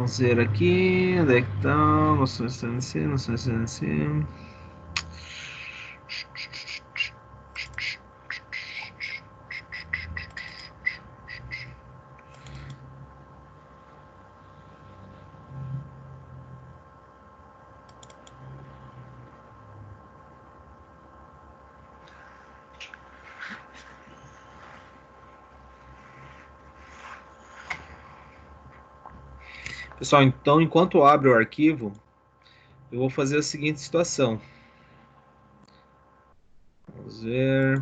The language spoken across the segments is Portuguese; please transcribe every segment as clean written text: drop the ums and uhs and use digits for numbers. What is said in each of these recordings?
Vamos ver aqui, onde é que tá? Noções CNC, noções CNC. Pessoal, então enquanto abre o arquivo, eu vou fazer a seguinte situação. Vamos ver.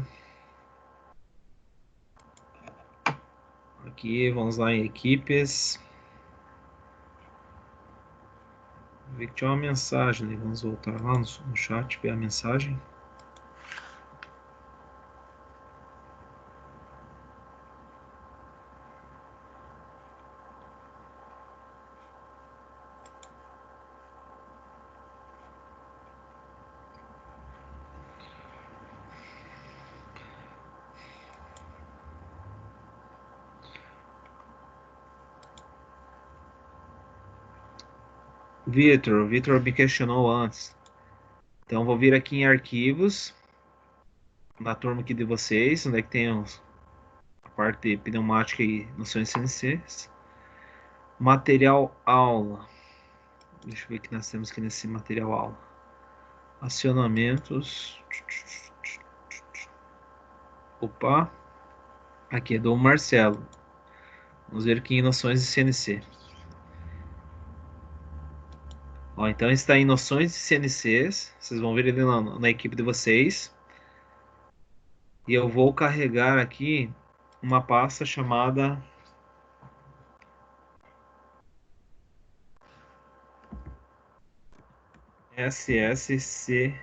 Aqui, vamos lá em equipes. Vi que tinha uma mensagem ali. Vamos voltar lá no chat, ver a mensagem. O Vitor me questionou antes. Então, vou vir aqui em arquivos, na turma aqui de vocês, onde é que tem a parte de pneumática e noções CNC. Material aula. Deixa eu ver o que nós temos aqui nesse material aula. Acionamentos. Opa. Aqui é do Marcelo. Vamos ver aqui em noções de CNC. Ó, então está em noções de CNCs. Vocês vão ver ele na equipe de vocês. E eu vou carregar aqui uma pasta chamada SSCNC.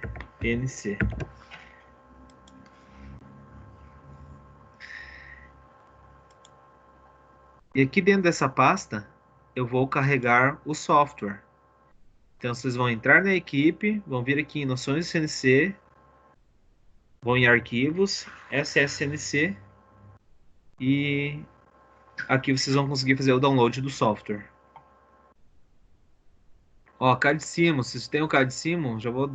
E aqui dentro dessa pasta eu vou carregar o software. Então vocês vão entrar na equipe, vão vir aqui em noções de CNC, vão em arquivos, SSCNC e aqui vocês vão conseguir fazer o download do software. Ó, CAD-Simo, se vocês têm o CAD-Simo, já vou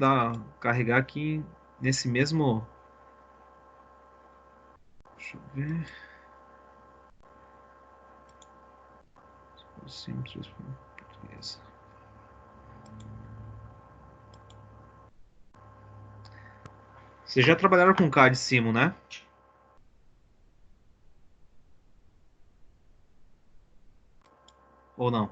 carregar aqui nesse mesmo. Deixa eu ver. Simples português. Vocês já trabalharam com CAD-Simo, né? Ou não?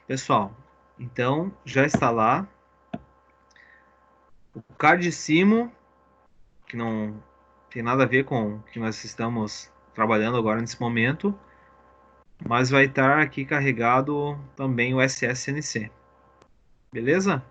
Pessoal, então já está lá o CAD-Simo, que não tem nada a ver com o que nós estamos trabalhando agora nesse momento, mas vai estar aqui carregado também o SSNC. Beleza?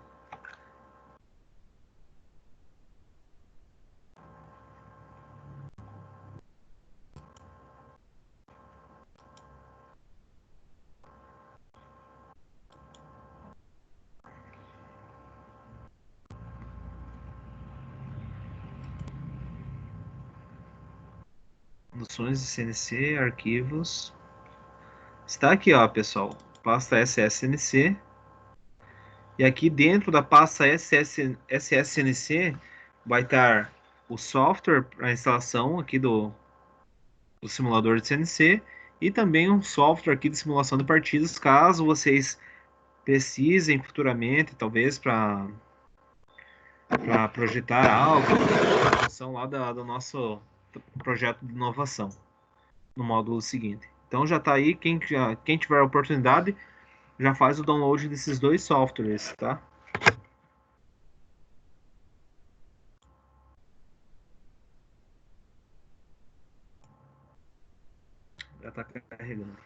Noções de CNC, arquivos. Está aqui, ó, pessoal. Pasta SSNC. E aqui dentro da pasta SSNC vai estar o software para instalação aqui do simulador de CNC e também um software aqui de simulação de partidas, caso vocês precisem futuramente, talvez para projetar algo, função lá do nosso projeto de inovação no módulo seguinte. Então já está aí, quem tiver a oportunidade já faz o download desses dois softwares, tá? Já está carregando.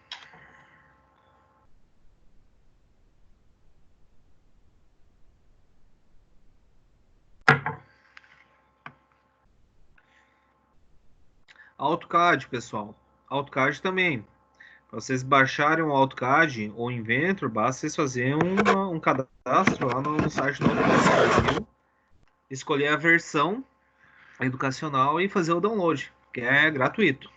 AutoCAD, pessoal. AutoCAD também. Para vocês baixarem o AutoCAD ou Inventor, basta vocês fazerem um cadastro lá no site do AutoCAD Brasil, escolher a versão educacional e fazer o download, que é gratuito.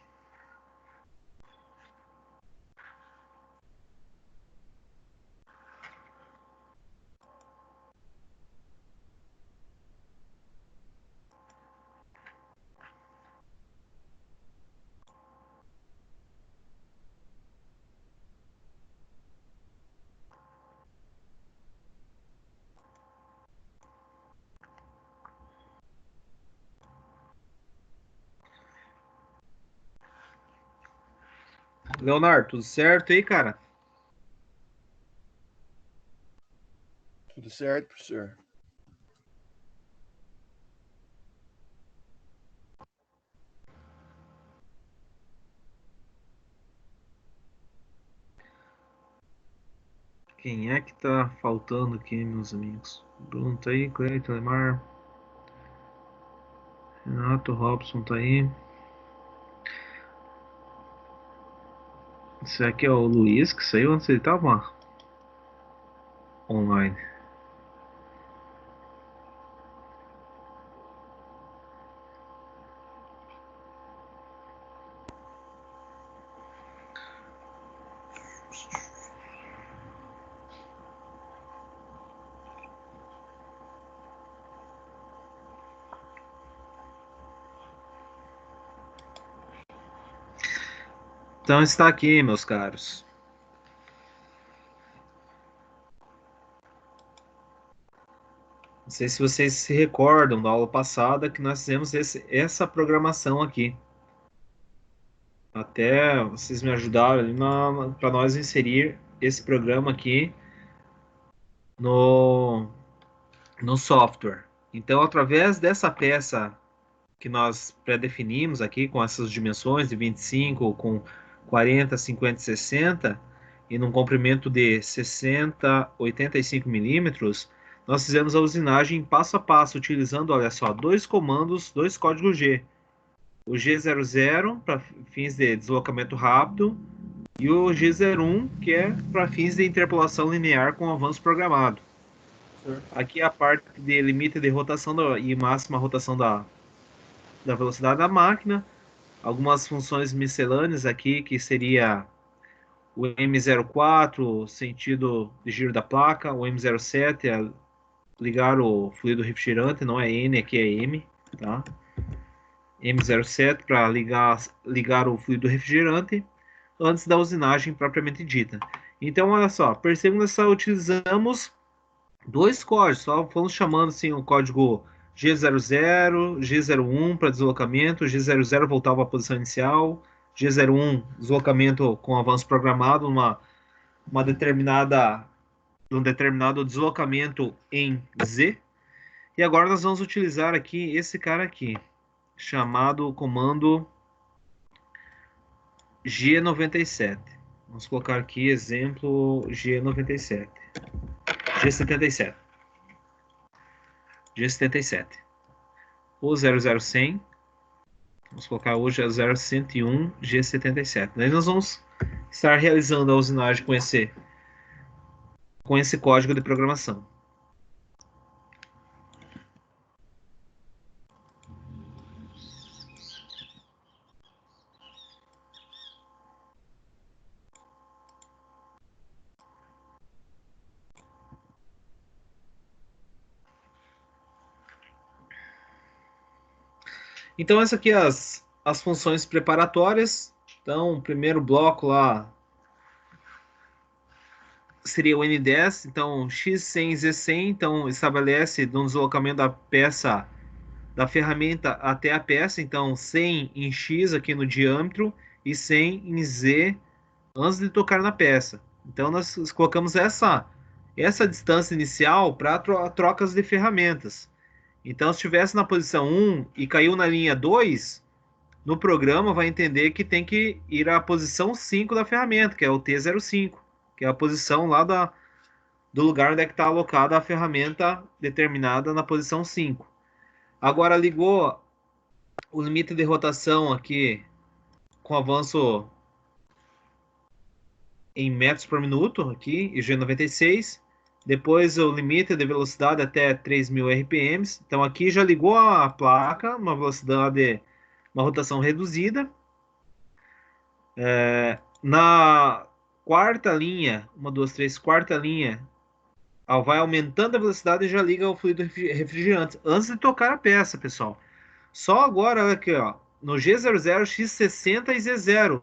Leonardo, tudo certo aí, cara? Tudo certo, professor? Quem é que tá faltando aqui, meus amigos? Bruno tá aí, Cleiton, Lemar, Renato, Robson tá aí. Esse aqui é o Luiz, que saiu antes ele tava online. Então está aqui, meus caros. Não sei se vocês se recordam da aula passada que nós fizemos essa programação aqui. Até vocês me ajudaram ali para nós inserir esse programa aqui no, no software. Então, através dessa peça que nós pré-definimos aqui, com essas dimensões de 25, com 40, 50 e 60, e num comprimento de 60, 85 milímetros, nós fizemos a usinagem passo a passo, utilizando, olha só, dois comandos, dois códigos G. O G00 para fins de deslocamento rápido e o G01, que é para fins de interpolação linear com avanço programado. Aqui é a parte de limite de rotação e máxima rotação da velocidade da máquina. Algumas funções miscelâneas aqui, que seria o M04, sentido de giro da placa, o M07 é ligar o fluido refrigerante, não é N, aqui é M, tá? M07 para ligar o fluido refrigerante antes da usinagem propriamente dita. Então, olha só, percebam que só utilizamos dois códigos, só fomos chamando assim o código G00, G01 para deslocamento, G00 voltava à posição inicial, G01 deslocamento com avanço programado, uma determinada um determinado deslocamento em Z. E agora nós vamos utilizar aqui esse cara aqui, chamado comando G97. Vamos colocar aqui exemplo G97. G77. G77. O 00100. Vamos colocar hoje a 0101 G77. Daí nós vamos estar realizando a usinagem com esse código de programação. Então, essas aqui as funções preparatórias. Então, o primeiro bloco lá seria o N10. Então, X100, Z100. Então, estabelece um deslocamento da peça, da ferramenta até a peça. Então, 100 em X aqui no diâmetro e 100 em Z antes de tocar na peça. Então, nós colocamos essa distância inicial para trocas de ferramentas. Então, se estivesse na posição 1 e caiu na linha 2, no programa vai entender que tem que ir à posição 5 da ferramenta, que é o T05, que é a posição lá do lugar onde é que está alocada a ferramenta determinada na posição 5. Agora ligou o limite de rotação aqui com avanço em metros por minuto aqui, IG96. Depois o limite de velocidade até 3.000 RPMs. Então aqui já ligou a placa, uma velocidade, uma rotação reduzida. Na quarta linha, uma, duas, três, quarta linha, vai aumentando a velocidade e já liga o fluido refrigerante antes de tocar a peça, pessoal. Só agora, olha aqui, ó, no G00, X60 e Z0,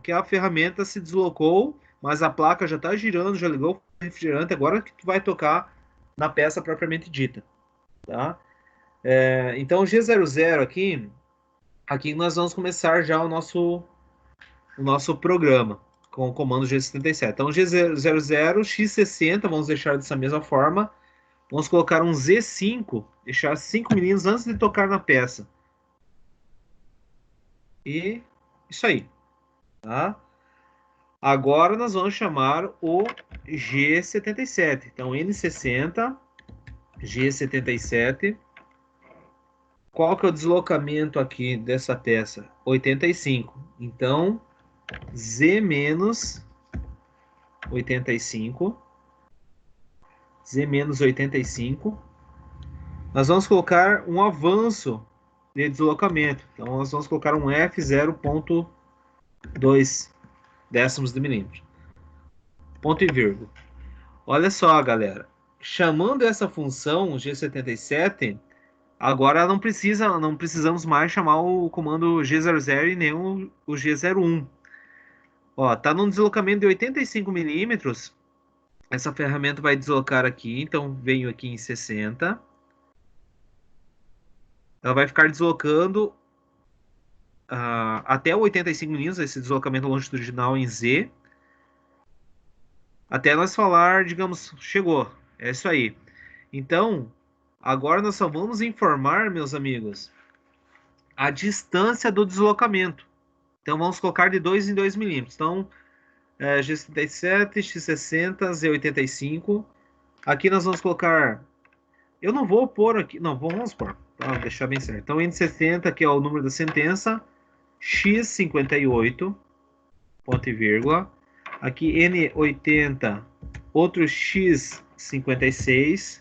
que a ferramenta se deslocou, mas a placa já está girando, já ligou o refrigerante, agora que tu vai tocar na peça propriamente dita, tá? Então, o G00 aqui nós vamos começar já o nosso programa com o comando G77. Então, G00, X60, vamos deixar dessa mesma forma. Vamos colocar um Z5, deixar 5 milímetros antes de tocar na peça. E isso aí, tá? Agora nós vamos chamar o G77. Então, N60, G77. Qual que é o deslocamento aqui dessa peça? 85. Então, Z menos 85. Z menos 85. Nós vamos colocar um avanço de deslocamento. Então, nós vamos colocar um F0,2 décimos de milímetro. Ponto e vírgula. Olha só, galera. Chamando essa função G77, agora não precisamos mais chamar o comando G00 e nem o G01. Ó, tá num deslocamento de 85 milímetros. Essa ferramenta vai deslocar aqui, então venho aqui em 60. Ela vai ficar deslocando até 85 milímetros, esse deslocamento longitudinal em Z. Até nós falar, digamos, chegou. É isso aí. Então, agora nós só vamos informar, meus amigos, a distância do deslocamento. Então, vamos colocar de 2 em 2 milímetros. Então, G77, X60, Z85. Aqui nós vamos colocar... Eu não vou pôr aqui... Não, vamos pôr. Para deixar bem certo. Então, N60, que é o número da sentença. X58, ponto e vírgula. Aqui, N80, outro X56.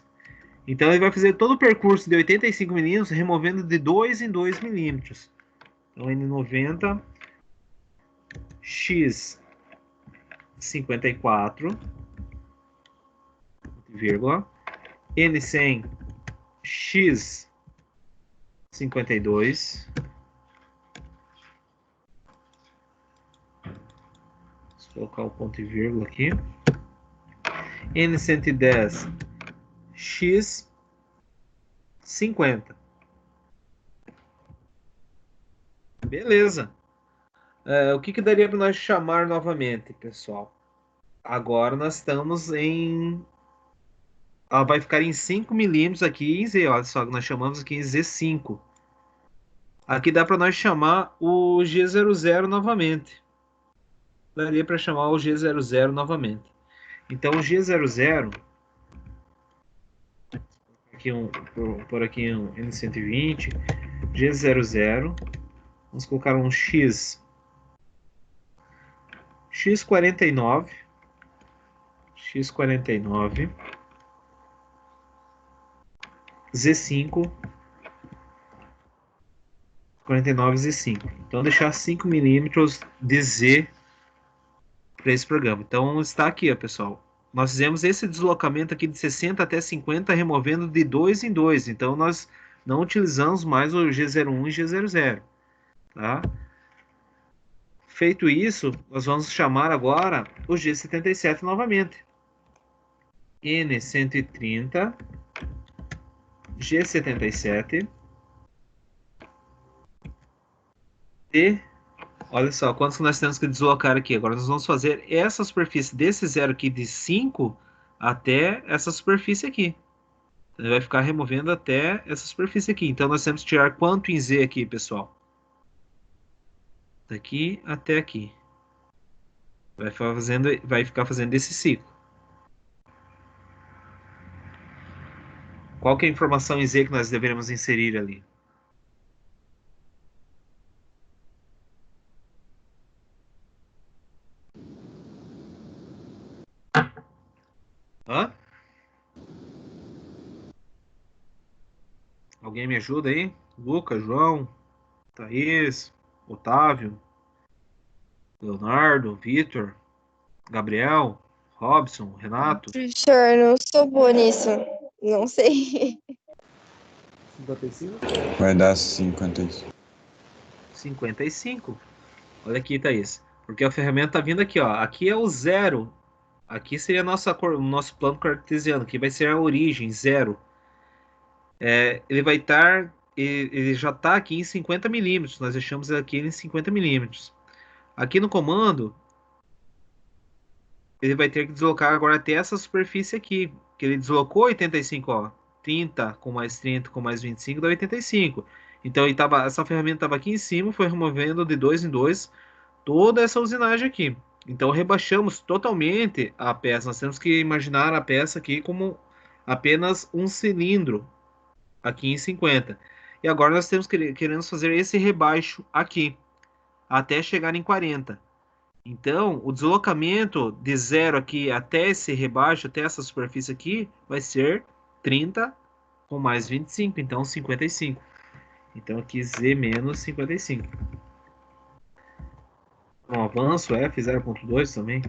Então, ele vai fazer todo o percurso de 85 milímetros, removendo de 2 em 2 milímetros. Então, N90, X54, vírgula, N100, X52. Vou colocar o ponto e vírgula aqui. N110, X50. Beleza. O que daria para nós chamar novamente, pessoal? Agora nós estamos em... Ela vai ficar em 5 milímetros aqui em Z. Olha só, nós chamamos aqui em Z5. Aqui dá para nós chamar o G00 novamente. Daria para chamar o G00 novamente. Então, o G00... por aqui um N120. G00. Vamos colocar um X49. X49. Z5. 49 Z5. Então, deixar 5 milímetros de Z para esse programa. Então, está aqui, ó, pessoal. Nós fizemos esse deslocamento aqui de 60 até 50, removendo de 2 em 2. Então, nós não utilizamos mais o G01 e G00. Tá? Feito isso, nós vamos chamar agora o G77 novamente. N130, G77. E olha só, quantos que nós temos que deslocar aqui. Agora nós vamos fazer essa superfície desse zero aqui de 5 até essa superfície aqui. Então, ele vai ficar removendo até essa superfície aqui. Então nós temos que tirar quanto em Z aqui, pessoal? Daqui até aqui. Vai ficar fazendo esse ciclo. Qual que é a informação em Z que nós deveremos inserir ali? Hã? Alguém me ajuda aí? Lucas, João, Thaís, Otávio, Leonardo, Vitor, Gabriel, Robson, Renato. Professor, não sou boa nisso. Não sei. 55? Vai dar 55. 55. Olha aqui, Thaís. Porque a ferramenta tá vindo aqui, ó. Aqui é o zero. Aqui seria o nosso plano cartesiano. Aqui vai ser a origem, zero. Ele vai estar. Ele já está aqui em 50 milímetros. Nós deixamos aqui em 50 milímetros. Aqui no comando, ele vai ter que deslocar agora até essa superfície aqui. Que ele deslocou 85, ó. 30 com mais 30 com mais 25 dá 85. Então essa ferramenta estava aqui em cima, foi removendo de dois em dois toda essa usinagem aqui. Então rebaixamos totalmente a peça. Nós temos que imaginar a peça aqui como apenas um cilindro aqui em 50. E agora nós temos queremos fazer esse rebaixo aqui até chegar em 40. Então, o deslocamento de zero aqui até esse rebaixo, até essa superfície aqui, vai ser 30 com mais 25, então 55. Então aqui Z menos 55. Um avanço F 0.2 também.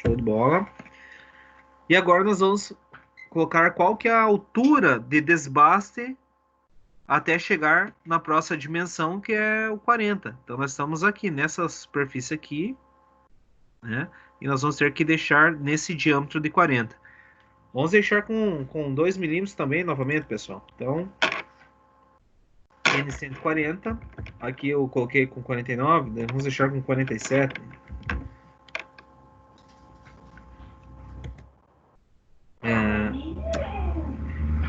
Show de bola. E agora nós vamos colocar qual que é a altura de desbaste até chegar na próxima dimensão, que é o 40. Então nós estamos aqui nessa superfície aqui, né? E nós vamos ter que deixar nesse diâmetro de 40. Vamos deixar com 2 milímetros também, novamente, pessoal. Então, N140. Aqui eu coloquei com 49, né? Vamos deixar com 47.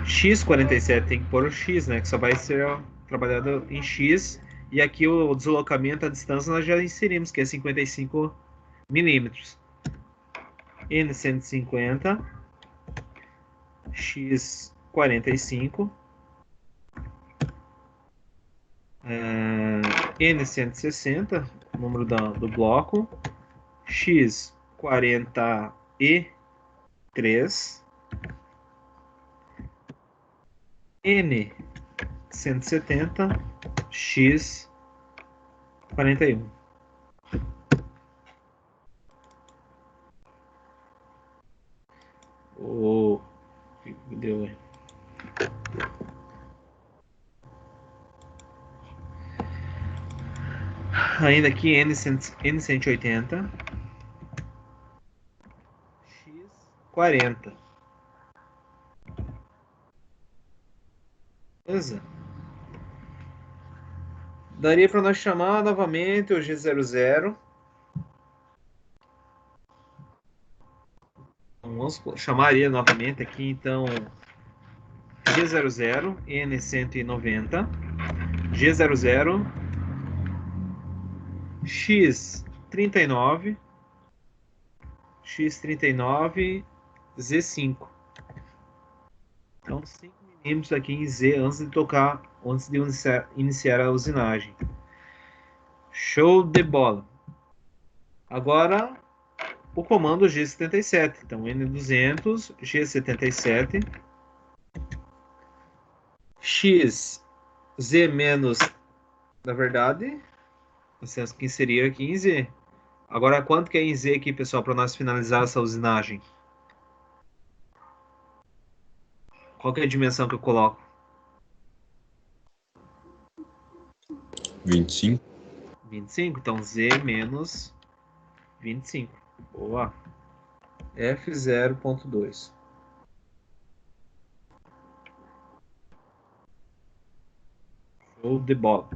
X47 tem que pôr o X, né? Que só vai ser trabalhado em X. E aqui o deslocamento, a distância, nós já inserimos, que é 55 milímetros. N150, X45, N160, número do bloco, X40E3, N170, X41. O que deu aí? Ainda aqui N180, X40. Beleza? Daria para nós chamar novamente o G00. Vamos chamar ele novamente aqui, então, G00, N190, G00, X39, X39, Z5. Então, 5 milímetros aqui em Z antes de iniciar a usinagem. Show de bola. Agora, o comando G77. Então, N200, G77, X, Z menos, na verdade, nós temos que inserir aqui em Z. Agora, quanto que é em Z aqui, pessoal, para nós finalizar essa usinagem? Qual que é a dimensão que eu coloco? 25. 25. Então, Z menos 25. Boa. F0.2. Show de bola.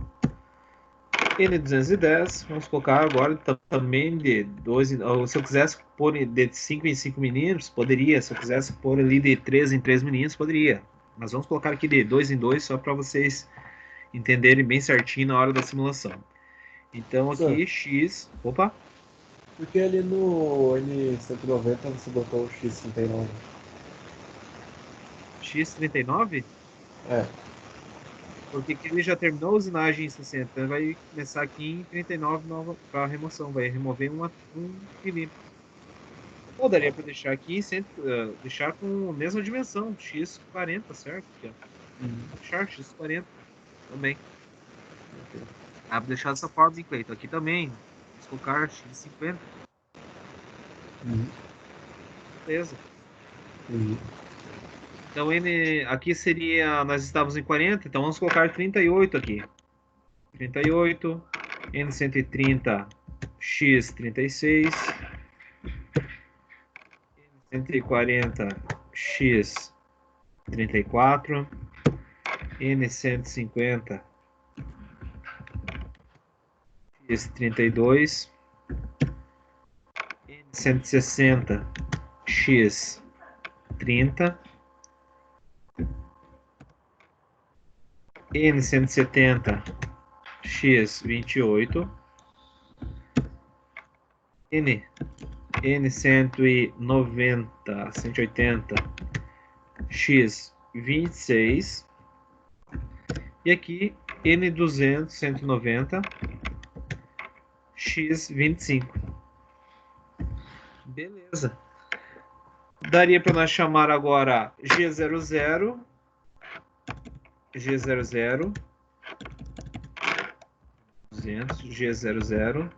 N210, vamos colocar agora também de 2, se eu quisesse pôr de 5 em 5 milímetros, poderia, se eu quisesse pôr ali de 3 em 3 milímetros, poderia, mas vamos colocar aqui de 2 em 2, só para vocês entenderem bem certinho na hora da simulação. Então aqui X, opa. Porque ali no N190 você botou o X39? X39? É. Porque ele já terminou a usinagem em 60, então vai começar aqui em 39 nova para remoção, vai remover um milímetro. Ou daria para deixar aqui, deixar com a mesma dimensão, x40, certo? Aqui, ó. Deixar x40 também. Dá para deixar dessa forma, hein, Cleiton? Aqui também, vamos colocar x50. Beleza. Então, N aqui seria, nós estávamos em 40, então vamos colocar 38 aqui. 38, N130, X36, N140, X34, N150, X32, N160, X30, N170, X28, N190, 180, X26 e aqui N200, 190, X25. Beleza. Daria para nós chamar agora G00, G00, 200, G00,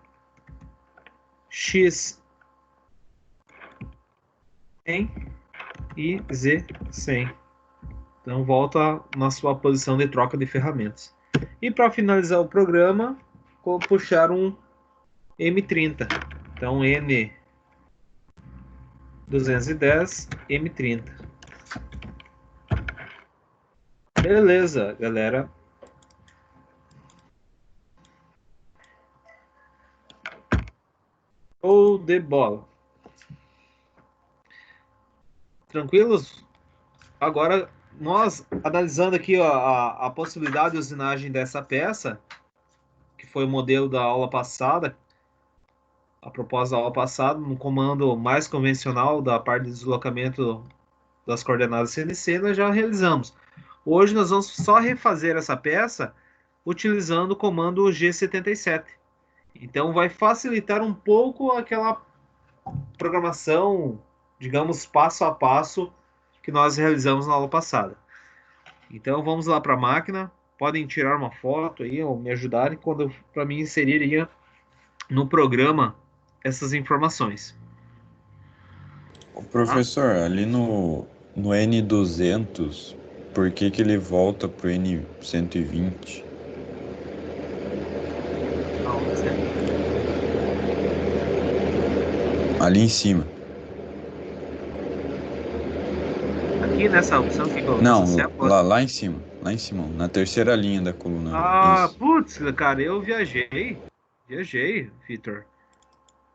X 100 e Z 100. Então volta na sua posição de troca de ferramentas. E para finalizar o programa, vou puxar um M30. Então N 210 M30. Beleza, galera. Show de bola. Tranquilos? Agora, nós analisando aqui ó, a possibilidade de usinagem dessa peça, que foi o modelo da aula passada, a proposta da aula passada, no comando mais convencional da parte de deslocamento das coordenadas CNC, nós já realizamos. Hoje nós vamos só refazer essa peça utilizando o comando G77. Então vai facilitar um pouco aquela programação, digamos, passo a passo que nós realizamos na aula passada. Então vamos lá para a máquina, podem tirar uma foto aí ou me ajudarem quando para mim inseriria no programa essas informações. O professor, ali no N200, por que que ele volta pro N120? Ali em cima. Aqui nessa opção que coloca Não, lá em cima. Lá em cima, na terceira linha da coluna. Ah, Isso. putz, cara, eu viajei, Vitor.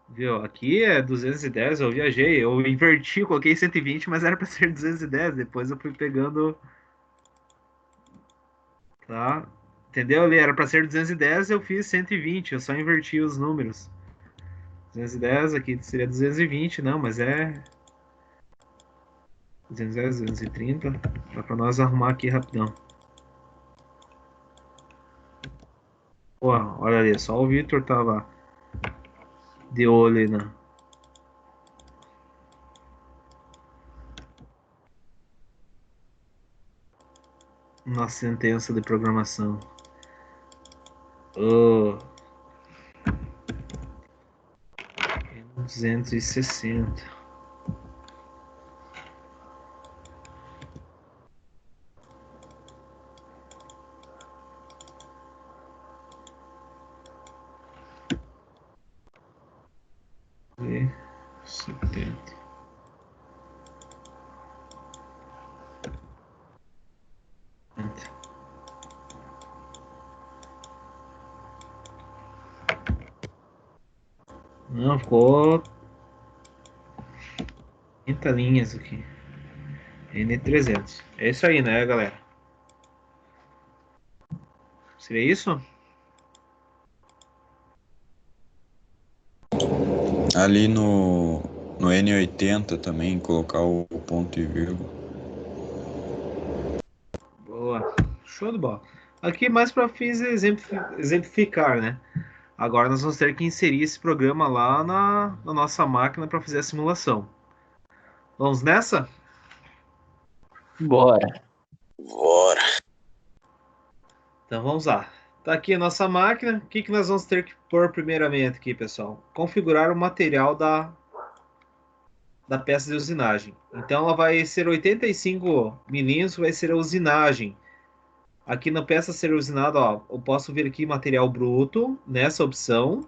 Viu? Aqui é 210, eu viajei, eu inverti, coloquei 120, mas era para ser 210, depois eu fui pegando, tá? Entendeu? Ali era para ser 210, eu fiz 120, eu só inverti os números. 210 aqui seria 220, não, mas é 210, 230, dá para nós arrumar aqui rapidão. Pô, olha ali, só o Vitor tava de olho aí na sentença de programação. Oh, 260. E 70. Não, ficou 30 linhas aqui. N300. É isso aí, né, galera? Seria isso? Ali no N80 também, colocar o ponto e vírgula. Boa. Show de bola. Aqui mais para fins exemplificar, né? Agora nós vamos ter que inserir esse programa lá na nossa máquina para fazer a simulação. Vamos nessa? Bora. Bora. Então vamos lá. Tá aqui a nossa máquina. O que nós vamos ter que pôr primeiramente aqui, pessoal? Configurar o material da peça de usinagem. Então ela vai ser 85 milímetros, vai ser a usinagem. Aqui na peça a ser usinada, ó, eu posso ver aqui material bruto nessa opção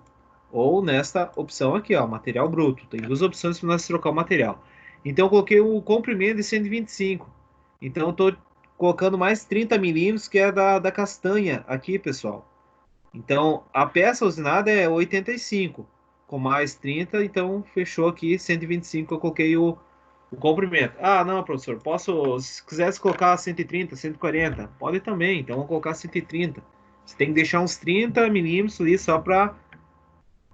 ou nesta opção aqui, ó, material bruto. Tem duas opções para nós trocar o material. Então eu coloquei o comprimento de 125. Então eu estou colocando mais 30 milímetros, que é da castanha aqui, pessoal. Então a peça usinada é 85, com mais 30, então fechou aqui 125, eu coloquei o comprimento. Ah, não, professor, posso, se quisesse colocar 130, 140, pode também, então vou colocar 130. Você tem que deixar uns 30 milímetros ali só para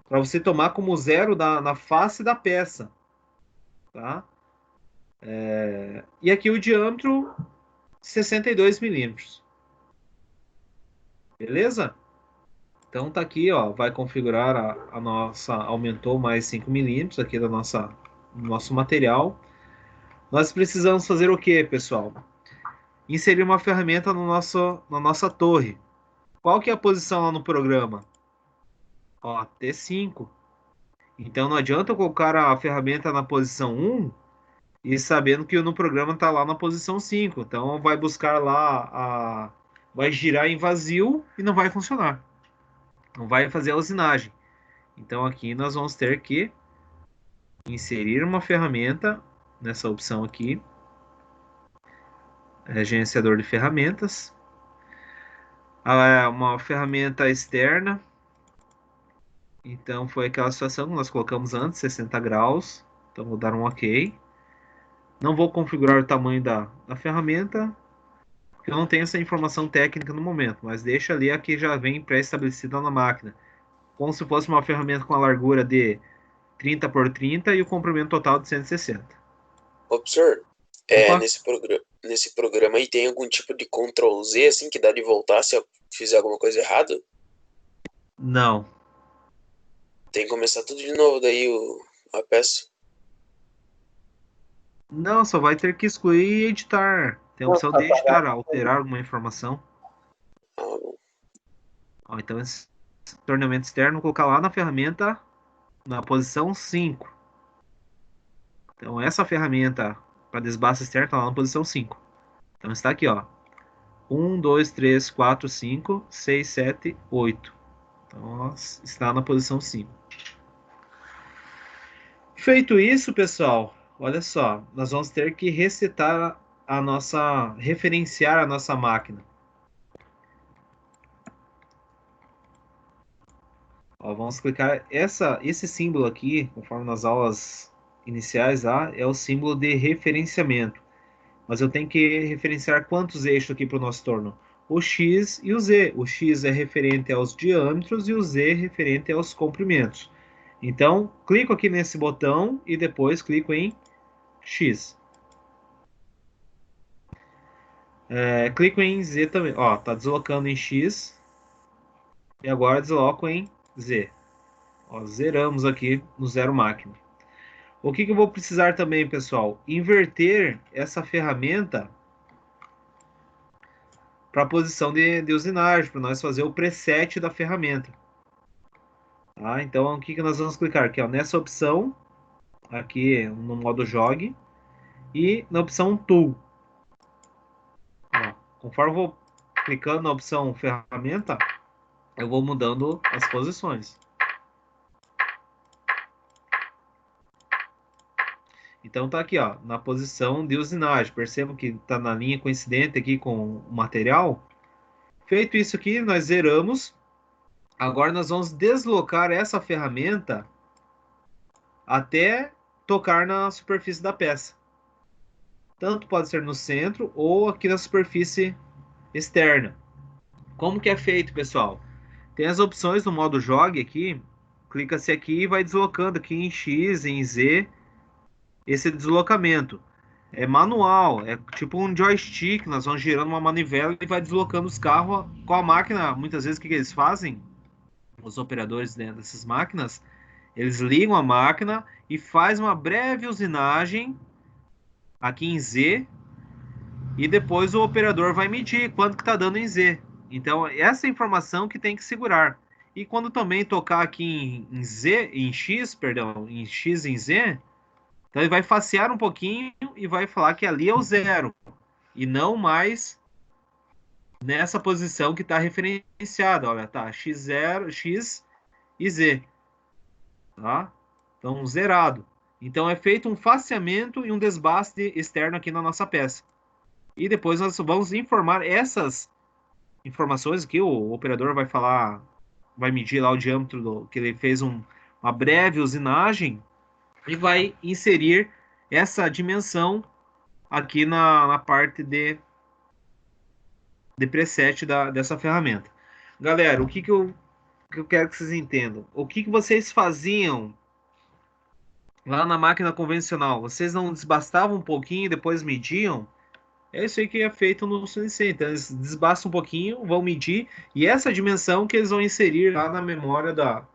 você tomar como zero na face da peça, tá? E aqui o diâmetro 62 milímetros. Beleza? Então tá aqui, ó, vai configurar a nossa, aumentou mais 5 milímetros aqui do nosso material. Nós precisamos fazer o que, pessoal? Inserir uma ferramenta na nossa torre. Qual que é a posição lá no programa? Ó, T5. Então não adianta eu colocar a ferramenta na posição 1 e sabendo que no programa está lá na posição 5. Então vai buscar lá, vai girar em vazio e não vai funcionar. Não vai fazer a usinagem. Então aqui nós vamos ter que inserir uma ferramenta nessa opção aqui. Gerenciador de ferramentas. Uma ferramenta externa. Então foi aquela situação que nós colocamos antes, 60 graus. Então vou dar um OK. Não vou configurar o tamanho da ferramenta, porque eu não tenho essa informação técnica no momento, mas deixa ali a que já vem pré-estabelecida na máquina. Como se fosse uma ferramenta com a largura de 30 por 30 e o comprimento total de 160. Ô, professor, Opa. nesse programa aí tem algum tipo de Ctrl Z, assim, que dá de voltar se eu fizer alguma coisa errada? Não. Tem que começar tudo de novo daí a peça. Não, só vai ter que excluir e editar. Tem a opção de editar, alterar alguma informação. Ah, bom. Ó, então esse torneamento externo, vou colocar lá na ferramenta, na posição 5. Então essa ferramenta para desbaste externo está lá na posição 5. Então está aqui, ó. 1, 2, 3, 4, 5, 6, 7, 8. Então ela está na posição 5. Feito isso, pessoal, olha só, nós vamos ter que resetar referenciar a nossa máquina. Ó, vamos clicar esse símbolo aqui, conforme nas aulas iniciais lá, é o símbolo de referenciamento. Mas eu tenho que referenciar quantos eixos aqui para o nosso torno? O X e o Z. O X é referente aos diâmetros e o Z é referente aos comprimentos. Então, clico aqui nesse botão e depois clico em X. Clico em Z também. Ó, tá deslocando em X. E agora desloco em Z. Ó, zeramos aqui no zero máquina. O que eu vou precisar também, pessoal? Inverter essa ferramenta para a posição de usinagem, para nós fazer o preset da ferramenta. Tá? Então, o que nós vamos clicar aqui? Ó, nessa opção, aqui no modo Jog, e na opção Tool. Ó, conforme eu vou clicando na opção ferramenta, eu vou mudando as posições. Então tá aqui, ó, na posição de usinagem. Percebam que está na linha coincidente aqui com o material. Feito isso aqui, nós zeramos. Agora nós vamos deslocar essa ferramenta até tocar na superfície da peça. Tanto pode ser no centro ou aqui na superfície externa. Como que é feito, pessoal? Tem as opções no modo Jog aqui. Clica-se aqui e vai deslocando aqui em X, em Z, esse deslocamento. É manual, é tipo um joystick, nós vamos girando uma manivela e vai deslocando os carros com a máquina. Muitas vezes o que eles fazem? os operadores dentro dessas máquinas, eles ligam a máquina e faz uma breve usinagem aqui em Z, e depois o operador vai medir quanto que está dando em Z. Então, essa informação que tem que segurar. E quando também tocar aqui em Z, em X, perdão, em X em Z, então ele vai facear um pouquinho e vai falar que ali é o zero, e não mais nessa posição que está referenciada. Olha, tá, X0, X e Z. Tá? Então, zerado. Então, é feito um faceamento e um desbaste externo aqui na nossa peça. E depois nós vamos informar essas informações que o operador vai falar, vai medir lá o diâmetro que ele fez uma breve usinagem e vai inserir essa dimensão aqui na parte de preset dessa ferramenta. Galera, o que eu quero que vocês entendam? O que vocês faziam lá na máquina convencional? Vocês não desbastavam um pouquinho e depois mediam? É isso aí que é feito no CNC. Então, eles desbastam um pouquinho, vão medir, e essa dimensão que eles vão inserir lá na memória da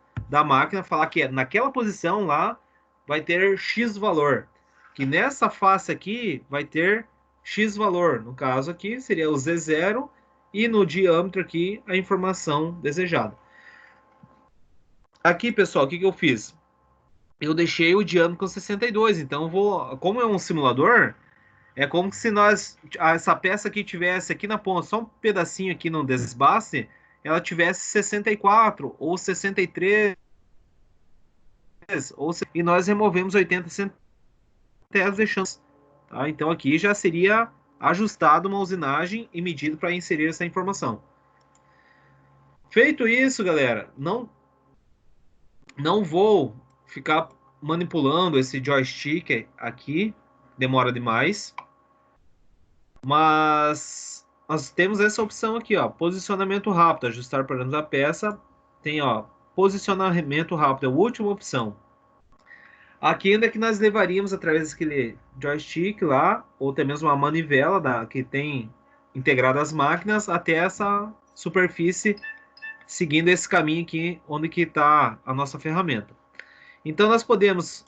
máquina, falar que naquela posição lá vai ter X valor. Que nessa face aqui vai ter X valor. No caso aqui seria o Z0, e no diâmetro aqui a informação desejada. Aqui, pessoal, o que eu fiz? Eu deixei o diâmetro com 62. Então, como é um simulador, é como se essa peça aqui tivesse aqui na ponta, só um pedacinho aqui no desbaste, ela tivesse 64 ou 63, e nós removemos 80 centésimos, deixamos. Tá? Então aqui já seria ajustado uma usinagem e medido para inserir essa informação. Feito isso, galera, não vou ficar manipulando esse joystick aqui, demora demais. Mas nós temos essa opção aqui, ó, posicionamento rápido, ajustar parâmetros da peça. Tem, ó, posicionamento rápido, é a última opção. Aqui ainda que nós levaríamos através daquele joystick lá, ou até mesmo uma manivela que tem integrado as máquinas até essa superfície, seguindo esse caminho aqui, onde que está a nossa ferramenta. Então nós podemos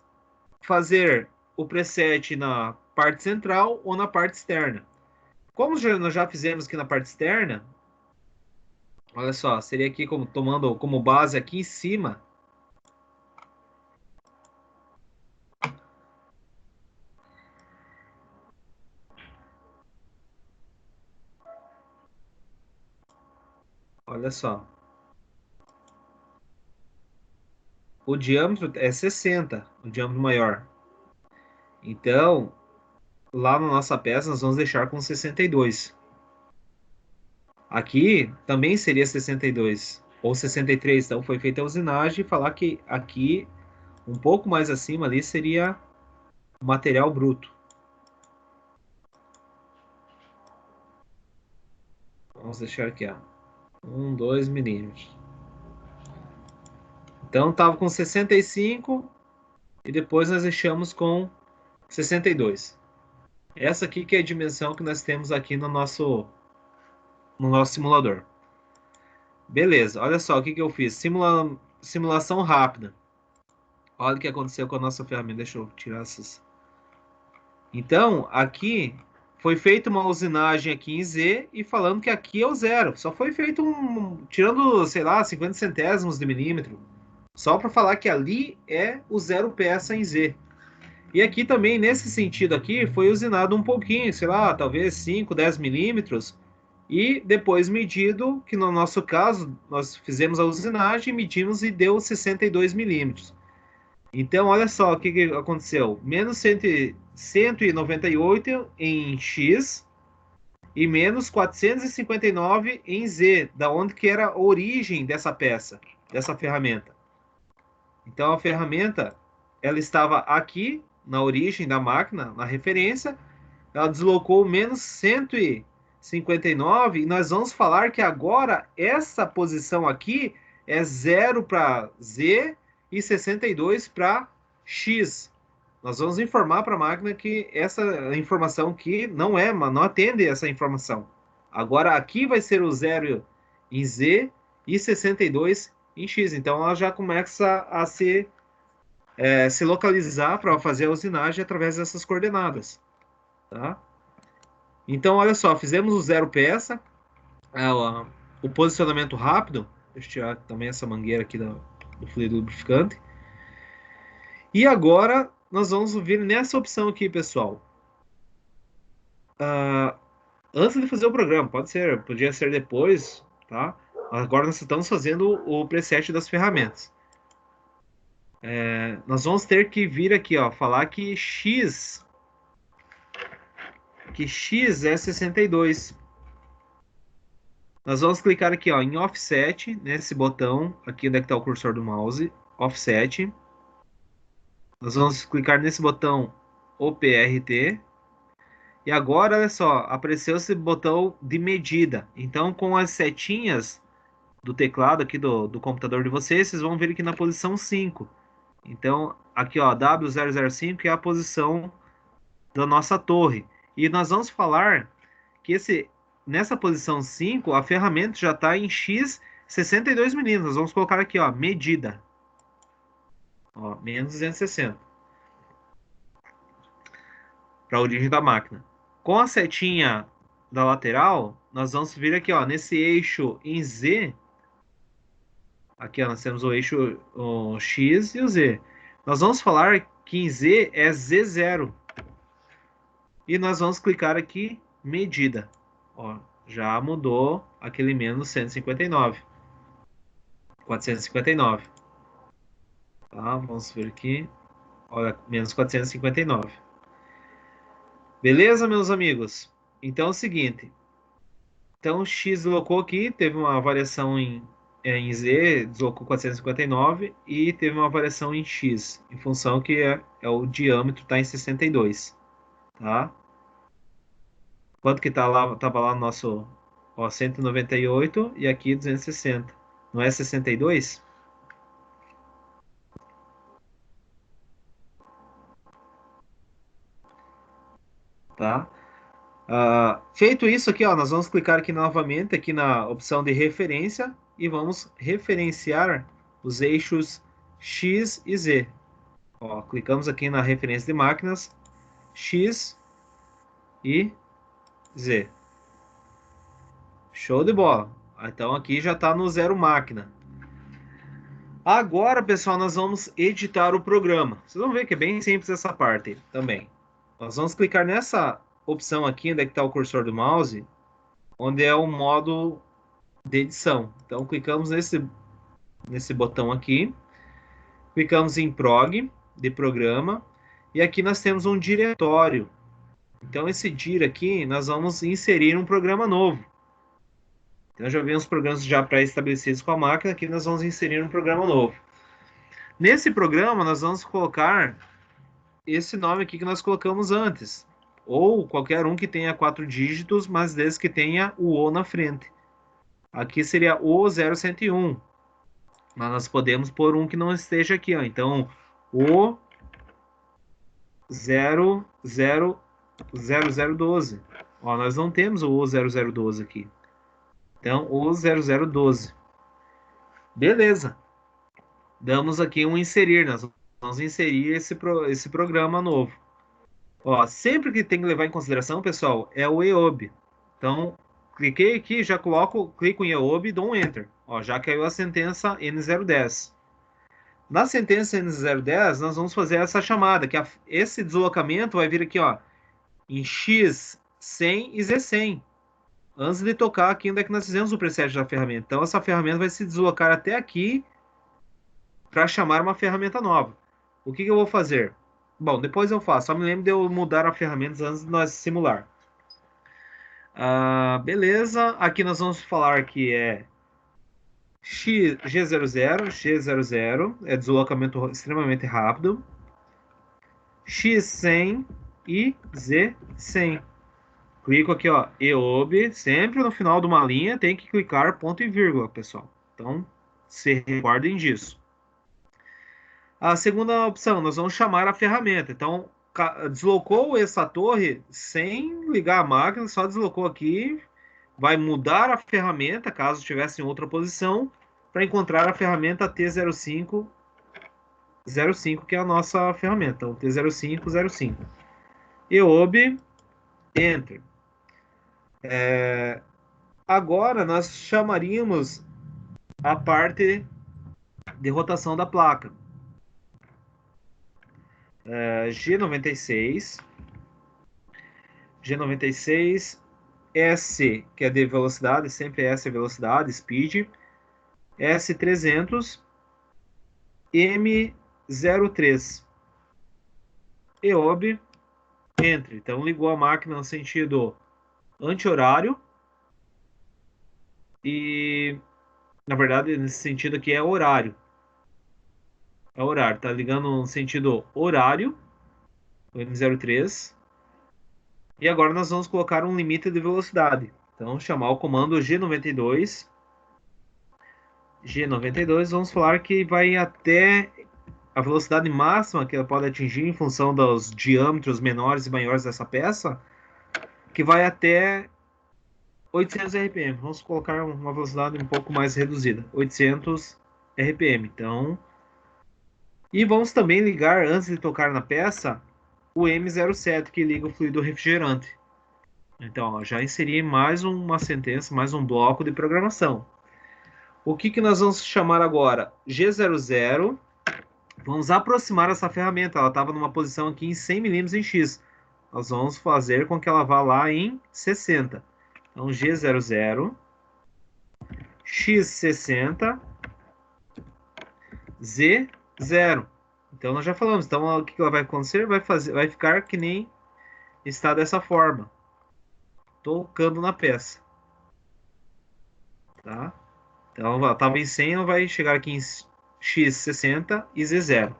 fazer o preset na parte central ou na parte externa. Como nós já fizemos aqui na parte externa, olha só, seria aqui tomando como base aqui em cima. Olha só. O diâmetro é 60, o diâmetro maior. Então, lá na nossa peça nós vamos deixar com 62. Aqui também seria 62 ou 63, então foi feita a usinagem e falar que aqui um pouco mais acima ali seria o material bruto. Vamos deixar aqui, ó, 2 milímetros. Então estava com 65 e depois nós deixamos com 62. Essa aqui que é a dimensão que nós temos aqui no nosso simulador. Beleza, olha só o que eu fiz. Simulação rápida. Olha o que aconteceu com a nossa ferramenta. Deixa eu tirar essas. Então, aqui foi feita uma usinagem aqui em Z e falando que aqui é o zero. Só foi feito tirando, sei lá, 50 centésimos de milímetro. Só para falar que ali é o zero peça em Z. E aqui também, nesse sentido aqui, foi usinado um pouquinho, sei lá, talvez 5, 10 milímetros. E depois medido, que no nosso caso, nós fizemos a usinagem, medimos e deu 62 milímetros. Então, olha só o que aconteceu. Menos 198 em X e menos 459 em Z, da onde que era a origem dessa peça, dessa ferramenta. Então, a ferramenta, ela estava aqui, na origem da máquina, na referência, ela deslocou menos 159, e nós vamos falar que agora essa posição aqui é 0 para Z e 62 para X. Nós vamos informar para a máquina que essa informação aqui não atende essa informação. Agora aqui vai ser o 0 em Z e 62 em X. Então ela já começa a se localizar para fazer a usinagem através dessas coordenadas. Tá? Então, olha só, fizemos o zero peça, o posicionamento rápido. Deixa eu tirar também essa mangueira aqui do fluido lubrificante. E agora nós vamos vir nessa opção aqui, pessoal. Antes de fazer o programa, podia ser depois, tá? Agora nós estamos fazendo o preset das ferramentas. Nós vamos ter que vir aqui, ó, falar que X é 62. Nós vamos clicar aqui, ó, em Offset, nesse botão, aqui onde é que está o cursor do mouse, Offset. Nós vamos clicar nesse botão OPRT. E agora, olha só, apareceu esse botão de medida. Então, com as setinhas do teclado aqui do computador de vocês vão ver aqui na posição 5. Então, aqui, ó, W005 é a posição da nossa torre. E nós vamos falar que nessa posição 5, a ferramenta já está em X 62 milímetros. Nós vamos colocar aqui, ó, medida. Ó, menos 260. Para a origem da máquina. Com a setinha da lateral, nós vamos vir aqui, ó, nesse eixo em Z. Aqui, ó, nós temos o eixo X e o Z. Nós vamos falar que em Z é Z0. E nós vamos clicar aqui, medida. Ó, já mudou aquele menos 159. 459. Tá, vamos ver aqui. Olha, menos 459. Beleza, meus amigos? Então é o seguinte. Então, X deslocou aqui, teve uma variação em Z, deslocou 459, e teve uma variação em X, em função que o diâmetro está em 62. Tá? Quanto que estava lá no nosso 198 e aqui 260. Não é 62? Tá? Feito isso aqui, ó, nós vamos clicar aqui novamente aqui na opção de referência e vamos referenciar os eixos X e Z. Ó, clicamos aqui na referência de máquinas X e Z. Show de bola. Então aqui já está no zero máquina. Agora, pessoal, nós vamos editar o programa. Vocês vão ver que é bem simples essa parte também. Nós vamos clicar nessa opção aqui, onde é que está o cursor do mouse, onde é o modo de edição. Então, clicamos nesse botão aqui, clicamos em Prog, de programa, e aqui nós temos um diretório. Então, esse dir aqui, nós vamos inserir um programa novo. Então, já vi uns programas já pré-estabelecidos com a máquina, aqui nós vamos inserir um programa novo. Nesse programa, nós vamos colocar esse nome aqui que nós colocamos antes, ou qualquer um que tenha 4 dígitos, mas desde que tenha o O na frente. Aqui seria o 0101, mas nós podemos pôr um que não esteja aqui, ó. Então, o 0012. Ó, nós não temos o 0012 aqui. Então, o 0012. Beleza. Damos aqui um inserir. Nós vamos inserir esse programa novo. Ó, sempre que tem que levar em consideração, pessoal, é o EOB. Então, cliquei aqui, já clico em EOB e dou um Enter. Ó, já caiu a sentença N010. Na sentença N010, nós vamos fazer essa chamada, que esse deslocamento vai vir aqui, ó, em X100 e Z100. Antes de tocar aqui onde é que nós fizemos o preset da ferramenta. Então, essa ferramenta vai se deslocar até aqui para chamar uma ferramenta nova. O que eu vou fazer? Bom, depois eu faço. Só me lembro de eu mudar a ferramenta antes de nós simular. Beleza. Aqui nós vamos falar que é G00 é deslocamento extremamente rápido. X100 e Z100. Clico aqui, ó, EOB, sempre no final de uma linha tem que clicar ponto e vírgula, pessoal. Então, se recordem disso. A segunda opção, nós vamos chamar a ferramenta. Então, deslocou essa torre sem ligar a máquina, só deslocou aqui, vai mudar a ferramenta, caso estivesse em outra posição, para encontrar a ferramenta T0505, que é a nossa ferramenta. Então, T0505. EOB, Enter. Agora, nós chamaríamos a parte de rotação da placa. G96, S, que é de velocidade, sempre S é velocidade, speed, S300, M03, EOB, Enter. Então, ligou a máquina no sentido anti-horário e, na verdade, nesse sentido aqui é horário. É horário, tá ligando no sentido horário, o M03. E agora nós vamos colocar um limite de velocidade. Então, chamar o comando G92. G92, vamos falar que vai até a velocidade máxima que ela pode atingir em função dos diâmetros menores e maiores dessa peça, que vai até 800 RPM. Vamos colocar uma velocidade um pouco mais reduzida, 800 RPM. Então, e vamos também ligar, antes de tocar na peça, o M07, que liga o fluido refrigerante. Então, ó, já inseri mais uma sentença, mais um bloco de programação. O que nós vamos chamar agora? G00. Vamos aproximar essa ferramenta. Ela estava numa posição aqui em 100 milímetros em X. Nós vamos fazer com que ela vá lá em 60. Então, G00, X60, Z0. Então, nós já falamos. Então, o que ela vai acontecer? Vai ficar que nem está dessa forma. Tocando na peça. Tá? Então, ela estava em 100, ela vai chegar aqui em X60 e Z0.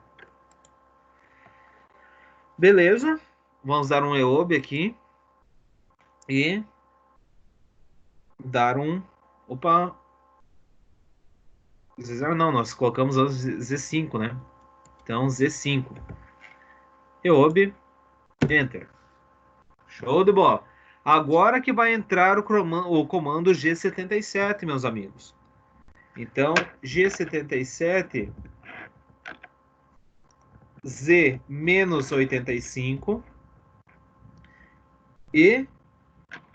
Beleza. Vamos dar um EOB aqui. E dar um... Opa! Z0 não, nós colocamos o Z5, né? Então, Z5. EOB. Enter. Show de bola. Agora que vai entrar o comando G77, meus amigos. Então, G77, Z-85 e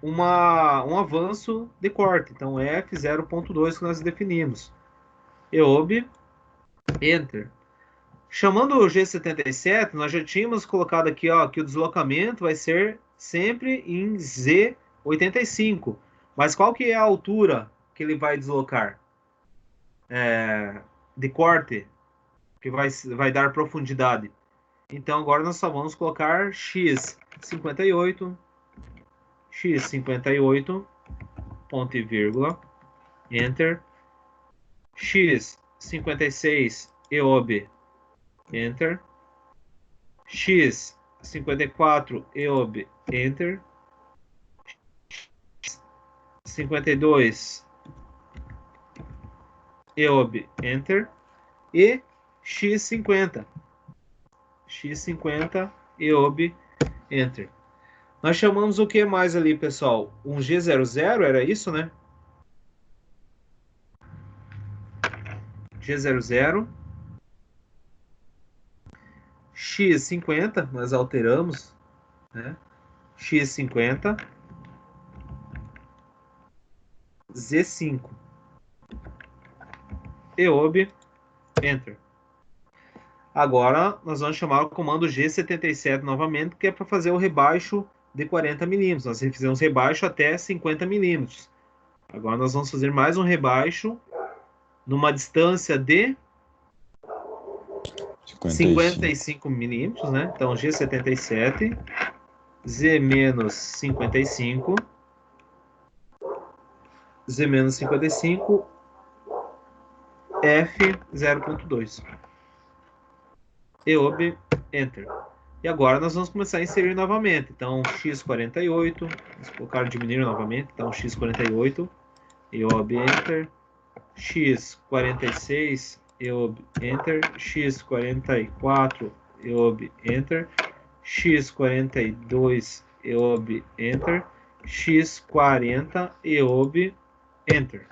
um avanço de corte. Então, F0.2 que nós definimos. EOB, Enter. Chamando o G77, nós já tínhamos colocado aqui, ó, que o deslocamento vai ser sempre em Z85. Mas qual que é a altura que ele vai deslocar? De corte, que vai dar profundidade. Então, agora nós só vamos colocar X58, ponto e vírgula, Enter, X56, EOB, Enter, X54, EOB, Enter, 52, EOB, Enter, e X50, EOB, Enter. Nós chamamos o que mais ali, pessoal? Um G00, era isso, né? G00, X50, nós alteramos, né? X50, Z5, EOB, Enter. Agora nós vamos chamar o comando G77 novamente, que é para fazer o rebaixo de 40 milímetros. Nós fizemos rebaixo até 50 milímetros. Agora nós vamos fazer mais um rebaixo numa distância de 55 milímetros, né? Então G77, Z-55, Z-55, F0.2. EOB, Enter. E agora nós vamos começar a inserir novamente. Então, X48, vamos colocar diminuir novamente. Então, X48, EOB, Enter. X46, EOB, Enter. X44, EOB, Enter. X42, EOB, Enter. X40, EOB, Enter.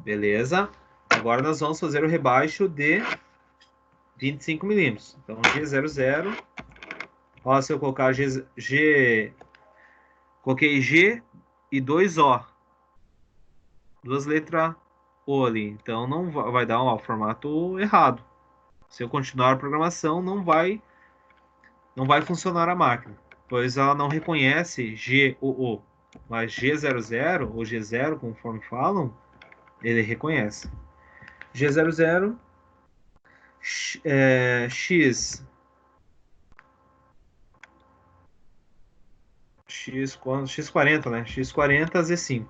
Beleza? Agora nós vamos fazer o rebaixo de 25 milímetros. Então, G00. Ó, se eu colocar coloquei G e 2 O. Duas letras O ali. Então, não vai dar o formato errado. Se eu continuar a programação, não vai funcionar a máquina, pois ela não reconhece GOO. Mas G00 ou G0, conforme falam, ele reconhece. G00, X, X40, né? X40 Z5.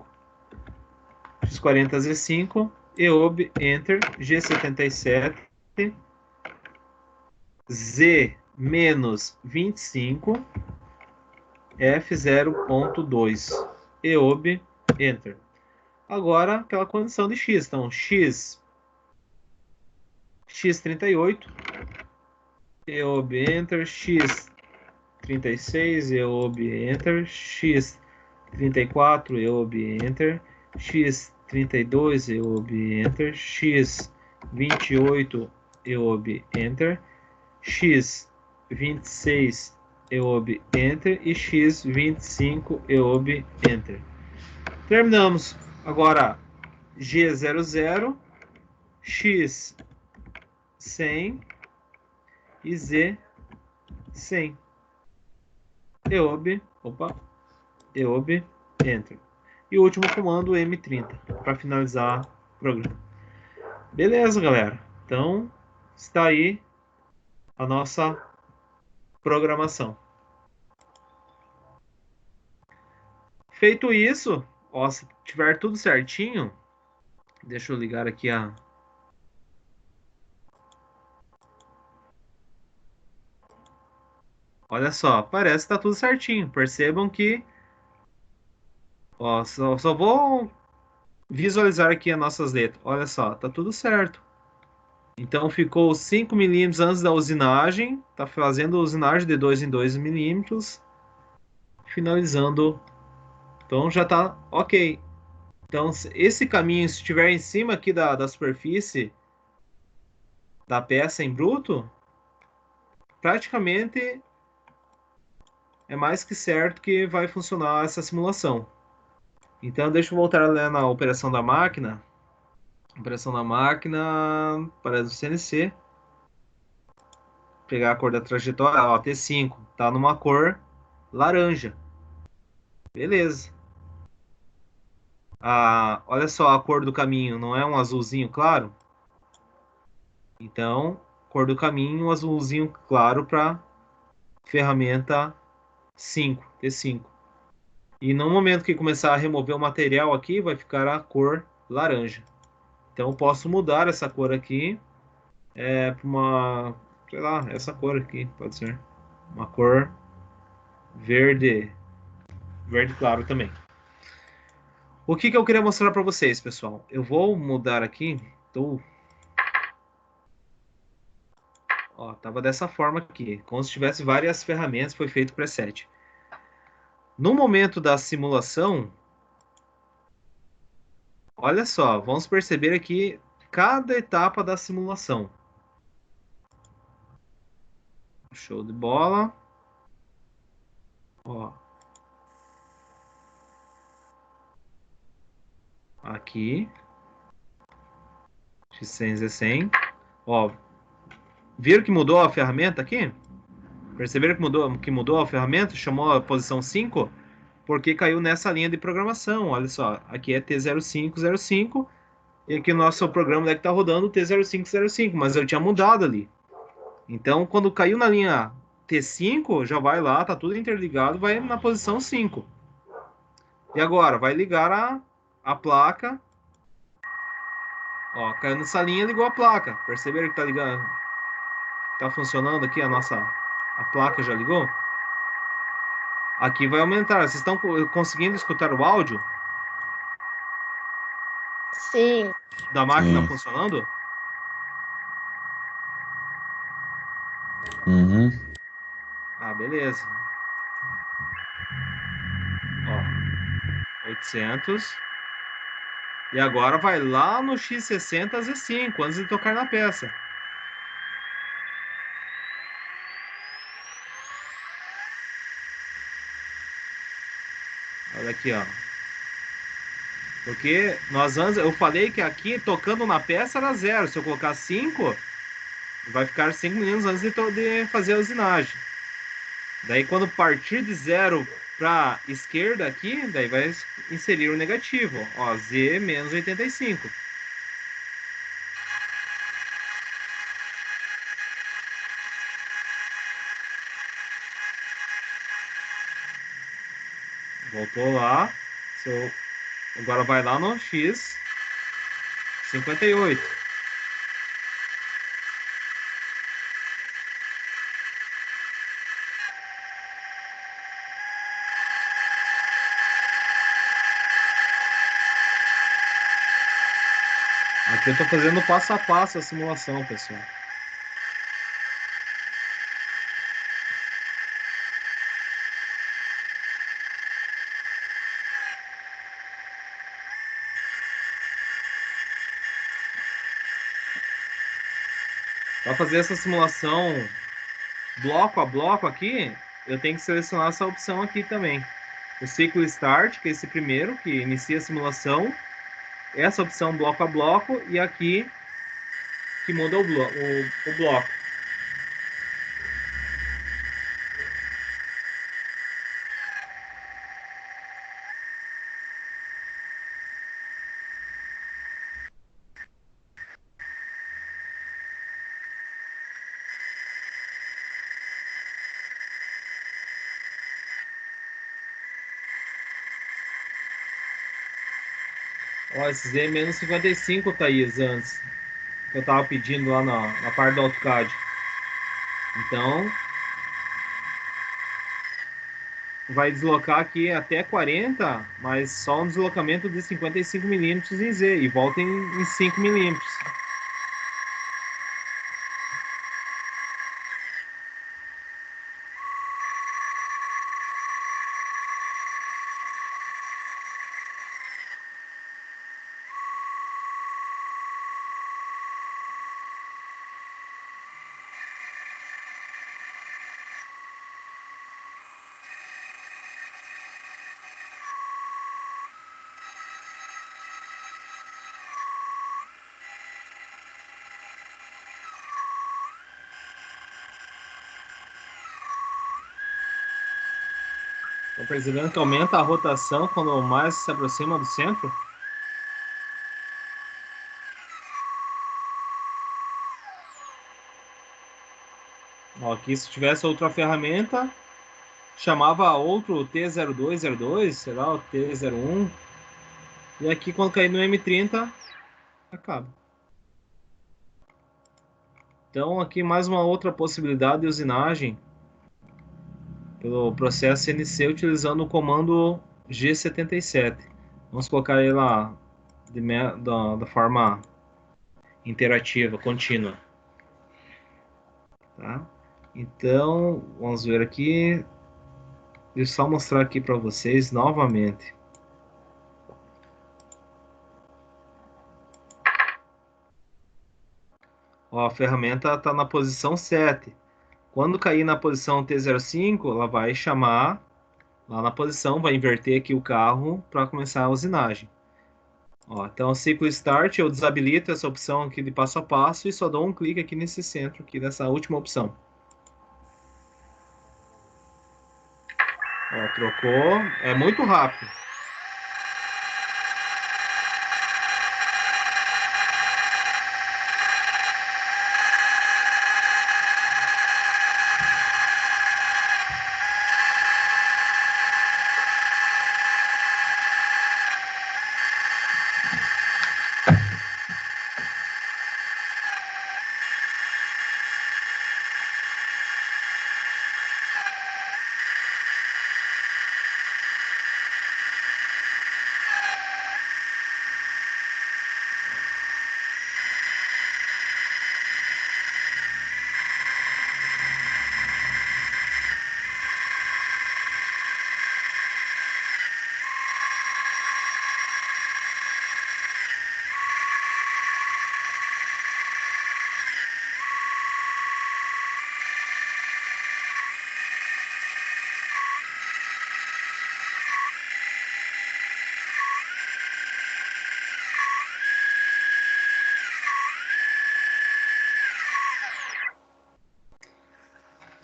X40 Z5, EOB, Enter, G77, Z-25, F0.2, EOB, Enter. Agora, aquela condição de X. Então, X38, EOB, Enter, X36, EOB, Enter, X34, EOB, Enter, X32, EOB, Enter, X28, EOB, Enter, X26, EOB, Enter e X25, EOB, Enter. Terminamos. Agora, G00, X100 e Z100. EOB, Enter. E o último comando, M30, para finalizar o programa. Beleza, galera. Então, está aí a nossa programação. Feito isso, ó, se tiver tudo certinho, deixa eu ligar aqui a... Olha só, parece que está tudo certinho. Percebam que... Ó, só vou visualizar aqui as nossas letras. Olha só, tá tudo certo. Então ficou 5 milímetros antes da usinagem. Tá fazendo usinagem de 2 em 2 milímetros. Finalizando. Então já tá ok. Então esse caminho, se estiver em cima aqui da superfície da peça em bruto, praticamente é mais que certo que vai funcionar essa simulação. Então deixa eu voltar lá na operação da máquina. Operação da máquina para o CNC. Pegar a cor da trajetória, ó, T5, tá numa cor laranja. Beleza. Olha só a cor do caminho, não é um azulzinho claro? Então, cor do caminho, um azulzinho claro para ferramenta 5, T5. E no momento que começar a remover o material aqui, vai ficar a cor laranja. Então, eu posso mudar essa cor aqui para uma, sei lá, essa cor aqui, pode ser. Uma cor verde, verde claro também. O que eu queria mostrar para vocês, pessoal? Eu vou mudar aqui. Ó, tava dessa forma aqui, como se tivesse várias ferramentas, foi feito preset. No momento da simulação, olha só, vamos perceber aqui cada etapa da simulação. Show de bola. Ó. Aqui. X100, Z100. Ó. Viram que mudou a ferramenta aqui? Perceberam que mudou a ferramenta? Chamou a posição 5? Porque caiu nessa linha de programação. Olha só, aqui é T0505 e aqui o nosso programa deve estar rodando T0505, mas eu tinha mudado ali. Então, quando caiu na linha T5, já vai lá, tá tudo interligado, vai na posição 5. E agora, vai ligar a placa. Ó, caiu nessa linha, ligou a placa. Perceberam que tá ligando? Tá funcionando aqui a placa já ligou? Aqui vai aumentar. Vocês estão conseguindo escutar o áudio Sim. da máquina Sim. funcionando? Uhum. Ah, beleza. Ó, 800. E agora vai lá no X60 Z5, antes de tocar na peça. Olha aqui, ó. Porque nós antes, eu falei que aqui, tocando na peça, era 0. Se eu colocar 5, vai ficar 5 milímetros antes de fazer a usinagem. Daí, quando partir de 0 para esquerda aqui, daí vai inserir o negativo. Ó, Z menos 85. Voltou lá. Agora vai lá no X 58. Aqui eu estou fazendo passo a passo a simulação, pessoal. Para fazer essa simulação bloco a bloco aqui, eu tenho que selecionar essa opção aqui também. O ciclo Start, que é esse primeiro, que inicia a simulação. Essa opção bloco a bloco e aqui que muda o bloco. Ó, esses aí menos 55, Thaís, antes. Que eu tava pedindo lá na parte do AutoCAD. Então, vai deslocar aqui até 40, mas só um deslocamento de 55 milímetros em Z. E volta em 5 milímetros. Estão percebendo que aumenta a rotação quando mais se aproxima do centro? Ó, aqui se tivesse outra ferramenta, chamava outro T0202, sei lá, o T01. E aqui quando cair no M30, acaba. Então aqui mais uma outra possibilidade de usinagem pelo processo CNC utilizando o comando G77. Vamos colocar ele lá da forma interativa, contínua. Tá? Então, vamos ver aqui. Deixa eu só mostrar aqui para vocês novamente. Ó, a ferramenta está na posição 7. Quando cair na posição T05, ela vai chamar lá na posição, vai inverter aqui o carro para começar a usinagem. Ó, então, o ciclo Start, eu desabilito essa opção aqui de passo a passo e só dou um clique aqui nesse centro, aqui nessa última opção. Ó, trocou. É muito rápido.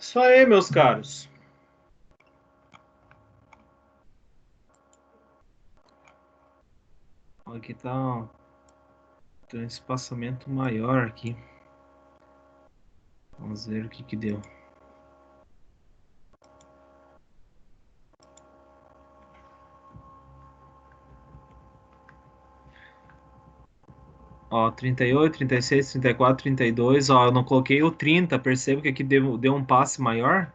Isso aí, meus caros. Aqui tá tem um espaçamento maior aqui. Vamos ver o que que deu. Ó, 38, 36, 34, 32. Ó, eu não coloquei o 30. Percebo que aqui deu um passe maior.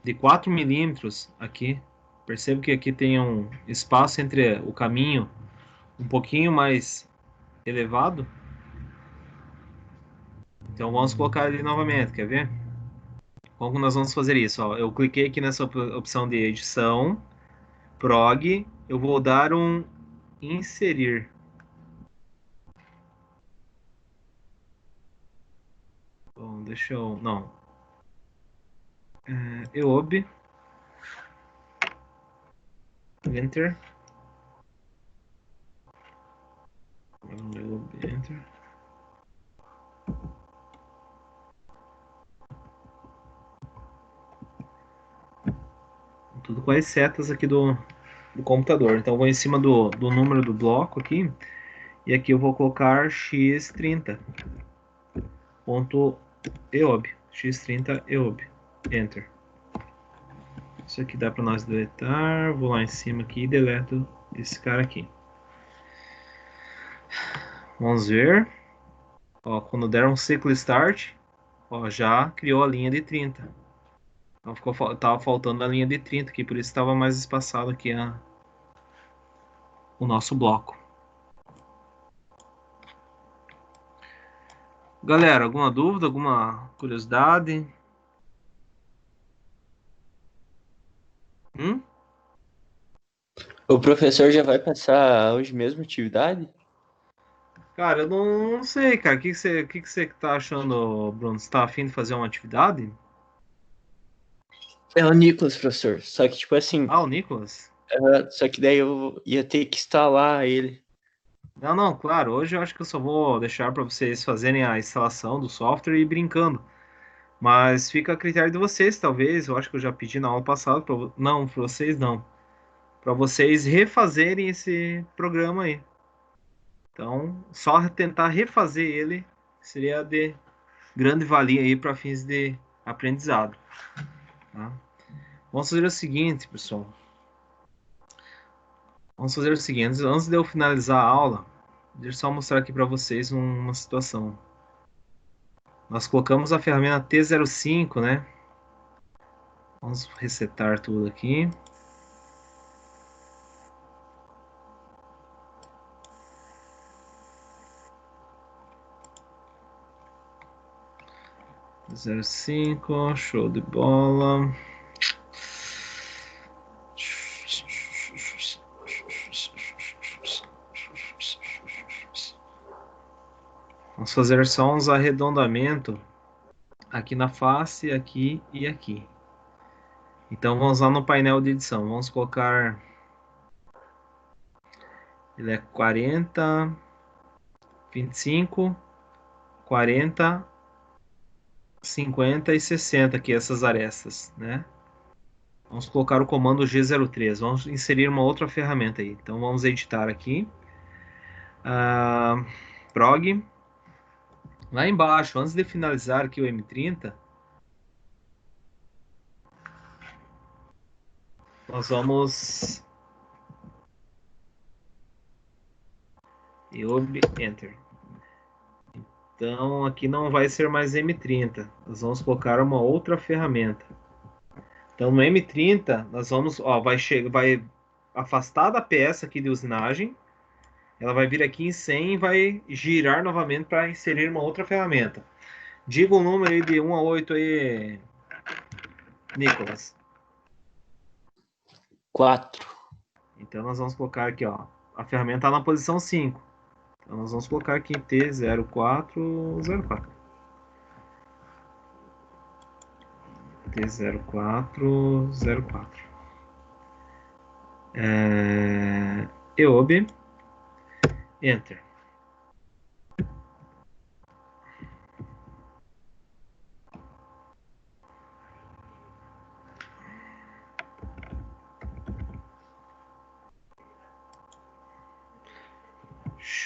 De 4 milímetros aqui. Percebo que aqui tem um espaço entre o caminho um pouquinho mais elevado. Então vamos colocar ele novamente, quer ver? Como nós vamos fazer isso? Ó, eu cliquei aqui nessa opção de edição, prog, eu vou dar um inserir. Bom, deixa eu... Não. EOB. Enter. EOB, enter. Tudo com as setas aqui do computador. Então eu vou em cima do número do bloco aqui. E aqui eu vou colocar x30. Ponto EOB. X30 EOB. Enter. Isso aqui dá para nós deletar. Vou lá em cima aqui e deleto esse cara aqui. Vamos ver. Ó, quando der um ciclo start, ó, já criou a linha de 30. Então tava faltando a linha de 30 aqui, por isso estava mais espaçado aqui o nosso bloco. Galera, alguma dúvida, alguma curiosidade? O professor já vai passar hoje mesmo atividade? Cara, eu não sei, cara. O que você tá achando, Bruno? Você tá afim de fazer uma atividade? É o Nicolas, professor. Só que, tipo assim, Ah, o Nicolas? só que daí eu ia ter que instalar ele. Não, claro. Hoje eu acho que eu só vou deixar para vocês fazerem a instalação do software e ir brincando. Mas fica a critério de vocês, talvez. Eu acho que eu já pedi na aula passada. Não, para vocês não. Para vocês refazerem esse programa aí. Então, só tentar refazer ele seria de grande valia aí para fins de aprendizado. Tá? Vamos fazer o seguinte, pessoal. Vamos fazer o seguinte. Antes de eu finalizar a aula, deixa eu só mostrar aqui para vocês uma situação. Nós colocamos a ferramenta T05, né? Vamos resetar tudo aqui. Zero cinco, show de bola. Vamos fazer só uns arredondamentos aqui na face, aqui e aqui. Então vamos lá no painel de edição. Vamos colocar. Ele é 40, 25, 40, 50 e 60 aqui, essas arestas, né? Vamos colocar o comando G03. Vamos inserir uma outra ferramenta aí. Então vamos editar aqui. Prog. Lá embaixo, antes de finalizar aqui o M30, nós vamos EOB Enter. Então aqui não vai ser mais M30. Nós vamos colocar uma outra ferramenta. Então no M30 nós vamos, ó, vai afastar da peça aqui de usinagem. Ela vai vir aqui em 100 e vai girar novamente para inserir uma outra ferramenta. Diga o número aí de 1 a 8 aí, Nicolas. 4. Então nós vamos colocar aqui, ó. A ferramenta está na posição 5. Então nós vamos colocar aqui T0404. T0404. EOB. Enter.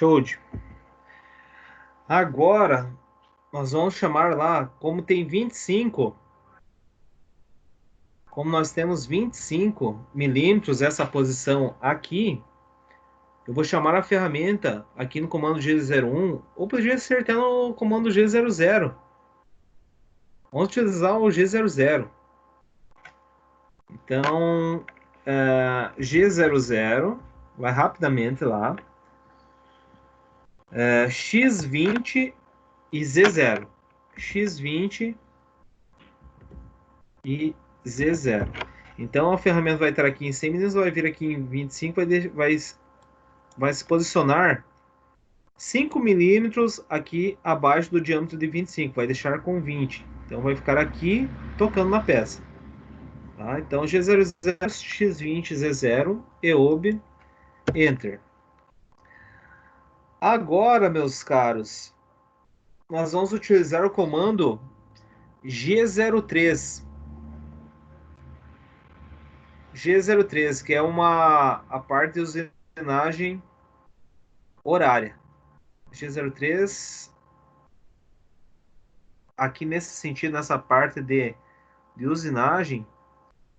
Show. Agora, nós vamos chamar lá, como tem 25, como nós temos 25 milímetros essa posição aqui, eu vou chamar a ferramenta aqui no comando G01, ou podia ser até no comando G00. Vamos utilizar o G00. Então, G00, vai rapidamente lá, X20 e Z0. X20 e Z0. Então, a ferramenta vai estar aqui em 100 milímetros, vai vir aqui em 25, vai se posicionar 5 milímetros aqui abaixo do diâmetro de 25, vai deixar com 20. Então, vai ficar aqui tocando na peça. Tá? Então, G00, X20, Z0, EOB, Enter. Agora, meus caros, nós vamos utilizar o comando G03. G03, que é a parte de usinagem horária. G03, aqui nesse sentido, nessa parte de usinagem,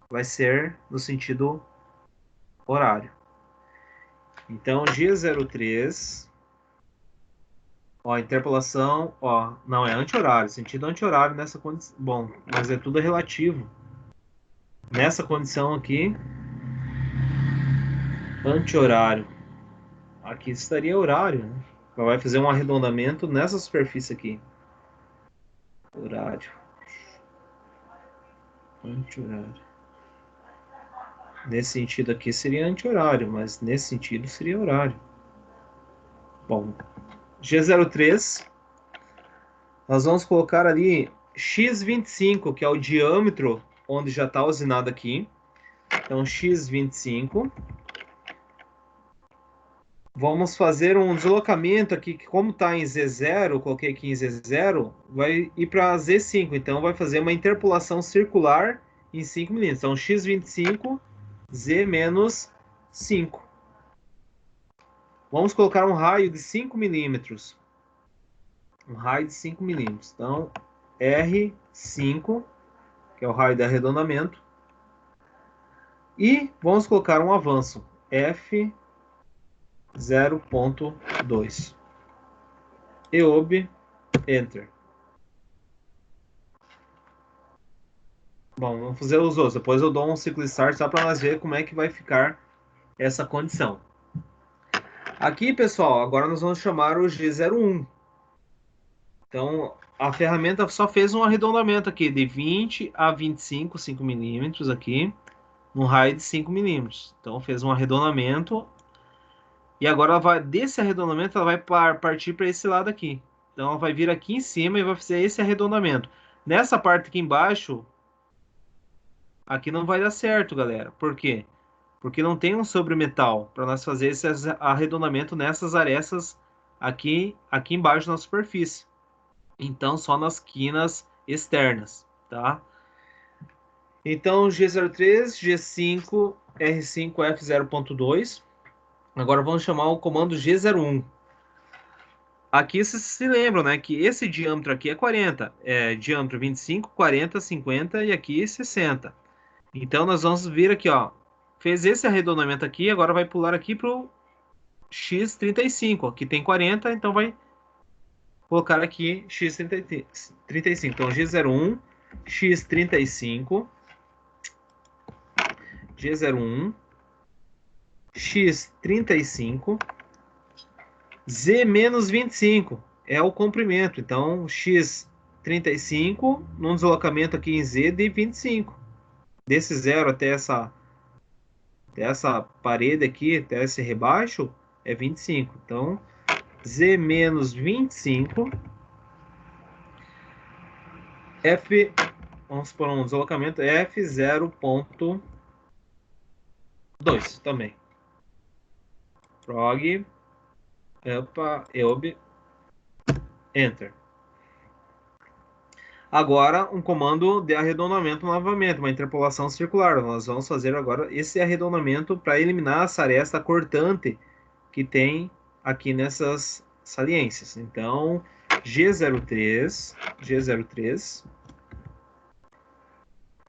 vai ser no sentido horário. Então, G03, ó, interpolação, ó, não é anti-horário, sentido anti-horário nessa condição. Bom, mas é tudo relativo. Nessa condição aqui, anti-horário. Aqui estaria horário, né? Vai fazer um arredondamento nessa superfície aqui. Horário. Anti-horário. Nesse sentido aqui seria anti-horário, mas nesse sentido seria horário. Bom, G03, nós vamos colocar ali X25, que é o diâmetro onde já está usinado aqui. Então, X25. Vamos fazer um deslocamento aqui, que como está em Z0, coloquei aqui em Z0, vai ir para Z5. Então, vai fazer uma interpolação circular em 5 milímetros. Então, X25, Z menos 5. Vamos colocar um raio de 5 milímetros. Um raio de 5 milímetros. Então, R5, que é o raio de arredondamento. E vamos colocar um avanço, F 0.2. EOB, Enter. Bom, vamos fazer os outros. Depois eu dou um ciclo start só para nós ver como é que vai ficar essa condição. Aqui, pessoal, agora nós vamos chamar o G01. Então, a ferramenta só fez um arredondamento aqui de 20 a 25, 5 milímetros aqui, num raio de 5 milímetros. Então, fez um arredondamento. E agora, desse arredondamento, ela vai partir para esse lado aqui. Então, ela vai vir aqui em cima e vai fazer esse arredondamento. Nessa parte aqui embaixo, aqui não vai dar certo, galera. Por quê? Porque não tem um sobremetal para nós fazer esse arredondamento nessas arestas aqui embaixo na superfície. Então, só nas quinas externas, tá? Então, G03, G5, R5, F0.2. Agora vamos chamar o comando G01. Aqui vocês se lembram, né? Que esse diâmetro aqui é 40. É diâmetro 25, 40, 50 e aqui 60. Então, nós vamos vir aqui, ó. Fez esse arredondamento aqui, agora vai pular aqui para o X35. Aqui tem 40, então vai colocar aqui X35. Então, G01, X35, G01, X35, Z menos 25 é o comprimento. Então, X35 num deslocamento aqui em Z de 25. Desse zero até essa parede aqui, até esse rebaixo, é 25. Então, Z menos 25, F, vamos por um deslocamento, F0.2 também. Prog, EOB, Enter. Agora, um comando de arredondamento novamente, uma interpolação circular. Nós vamos fazer agora esse arredondamento para eliminar essa aresta cortante que tem aqui nessas saliências. Então, G03,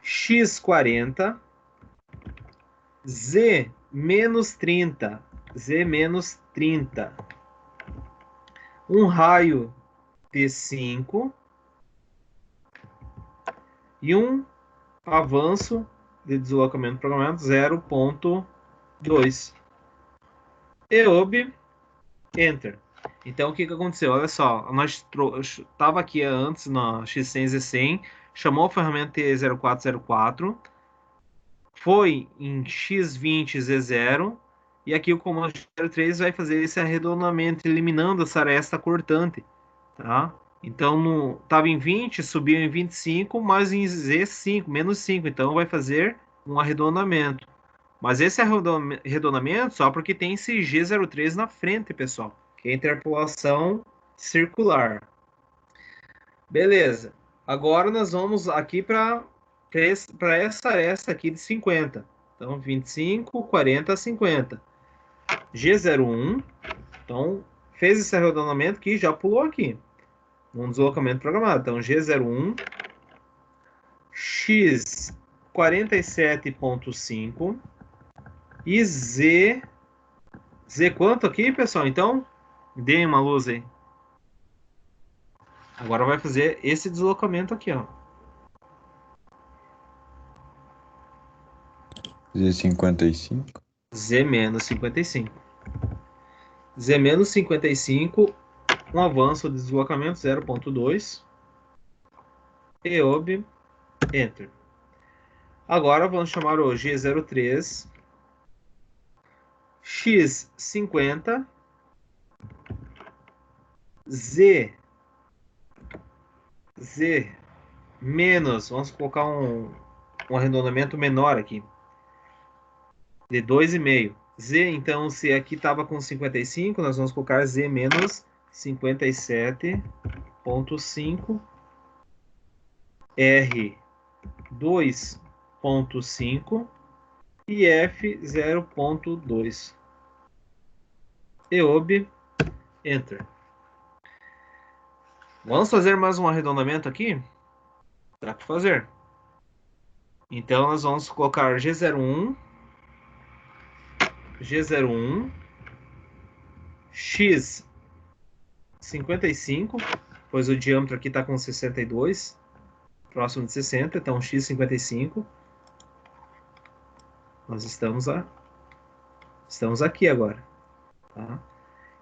X40, Z menos 30, um raio T5 e um avanço de deslocamento programado 0.2. EOB, Enter. Então, o que aconteceu? Olha só, nós estava aqui antes na X100 Z100, chamou a ferramenta T0404, foi em X20 Z0, e aqui o comando 03 vai fazer esse arredondamento, eliminando essa aresta cortante, tá? Então, estava em 20, subiu em 25, mas em Z5, menos 5, então vai fazer um arredondamento. Mas esse arredondamento só porque tem esse G03 na frente, pessoal, que é a interpolação circular. Beleza. Agora nós vamos aqui para essa aresta aqui de 50. Então, 25, 40, 50. G01. Então, fez esse arredondamento que já pulou aqui. Um deslocamento programado. Então, G01. X 47.5. E Z quanto aqui, pessoal? Então, deem uma luz aí. Agora vai fazer esse deslocamento aqui, ó. Z55. Z menos 55. Z menos 55, um avanço de deslocamento 0.2. EOB, Enter. Agora vamos chamar o G03, X50, Z menos, vamos colocar um arredondamento menor aqui, de 2,5. Z, então, se aqui estava com 55, nós vamos colocar Z menos 57.5, R 2.5 e F 0.2. EOB, Enter. Vamos fazer mais um arredondamento aqui? Dá para fazer. Então, nós vamos colocar G01, X 55, pois o diâmetro aqui está com 62, próximo de 60, então X 55. Nós estamos aqui agora. Tá?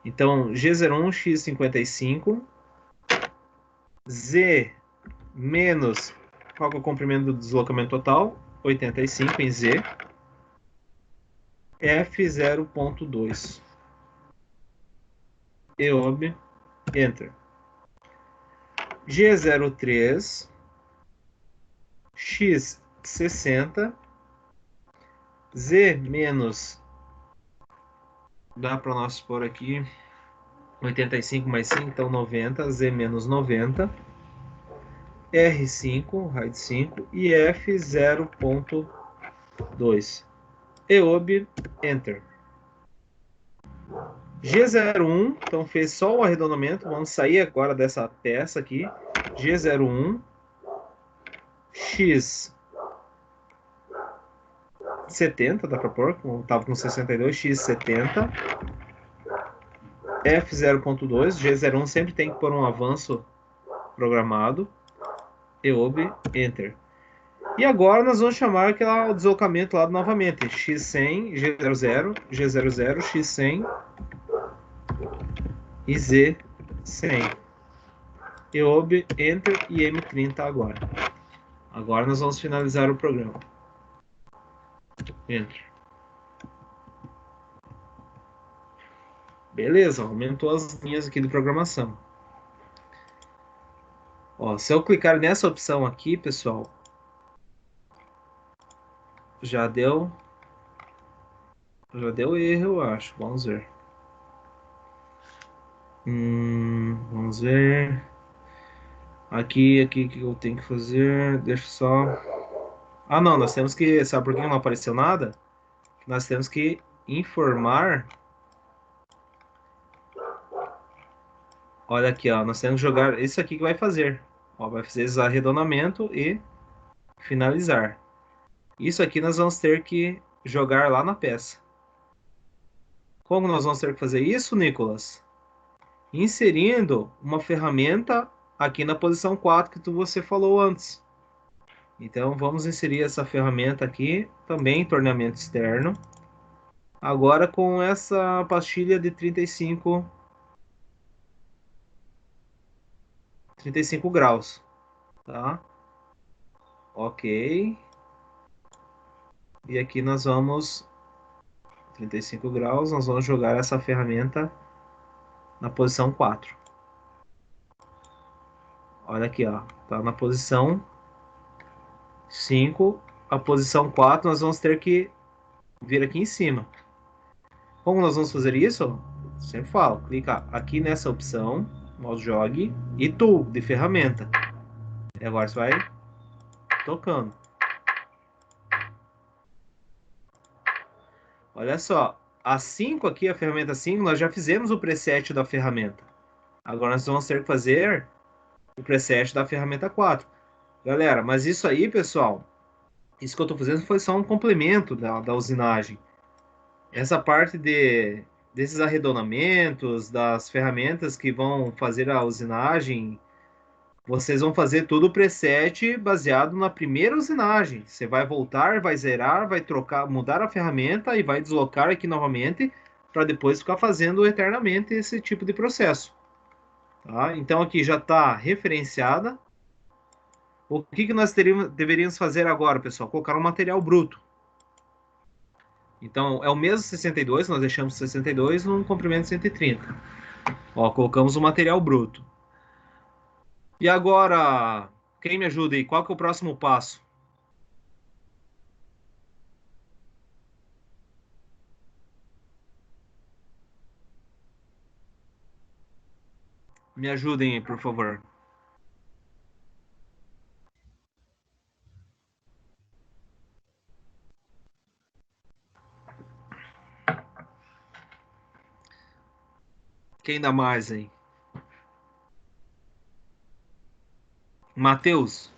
Então, G01, X 55, Z menos, qual é o comprimento do deslocamento total? 85 em Z. F 0.2. EOB, Enter. G03, X 60, Z menos, dá para nós pôr aqui 85 mais 5, então 90, Z menos 90, R5, raio de 5 e F 0.2. EOB, Enter. G01, então fez só o arredondamento, vamos sair agora dessa peça aqui. G01, X 70, dá para pôr, como estava com 62, X 70, F 0.2, G01 sempre tem que pôr um avanço programado, EOB, Enter. E agora nós vamos chamar o deslocamento lá novamente, X100, G00, X100 e Z100. EOB, Enter e M30 agora. Agora nós vamos finalizar o programa. Enter. Beleza, aumentou as linhas aqui de programação. Ó, se eu clicar nessa opção aqui, pessoal, já deu erro, eu acho. Vamos ver. Vamos ver. Aqui que eu tenho que fazer? Deixa só. Ah, não, nós temos que. Sabe por que não apareceu nada? Nós temos que informar Olha aqui, ó, nós temos que jogar isso aqui que vai fazer. Ó, vai fazer esse arredondamento e finalizar. Isso aqui nós vamos ter que jogar lá na peça. Como nós vamos ter que fazer isso, Nicolas? Inserindo uma ferramenta aqui na posição 4 que você falou antes. Então vamos inserir essa ferramenta aqui, também em torneamento externo. Agora com essa pastilha de 35 graus, tá? Ok. E aqui nós vamos 35 graus, nós vamos jogar essa ferramenta na posição 4. Olha aqui, ó, tá na posição 5, a posição 4 nós vamos ter que vir aqui em cima. Como nós vamos fazer isso? Sempre falo, clica aqui nessa opção, mouse jogue e tool de ferramenta. E agora você vai tocando. Olha só, a 5 aqui, a ferramenta 5, nós já fizemos o preset da ferramenta. Agora nós vamos ter que fazer o preset da ferramenta 4. Galera, mas isso aí, pessoal, isso que eu estou fazendo foi só um complemento da usinagem. Essa parte desses arredondamentos, das ferramentas que vão fazer a usinagem, vocês vão fazer tudo o preset baseado na primeira usinagem. Você vai voltar, vai zerar, vai trocar, mudar a ferramenta e vai deslocar aqui novamente para depois ficar fazendo eternamente esse tipo de processo. Tá? Então aqui já está referenciada. O que nós deveríamos fazer agora, pessoal? Colocar um material bruto. Então, é o mesmo 62, nós deixamos 62 num comprimento 130. Ó, colocamos o material bruto. E agora, quem me ajuda aí? Qual que é o próximo passo? Me ajudem aí, por favor. Quem dá mais aí? Matheus,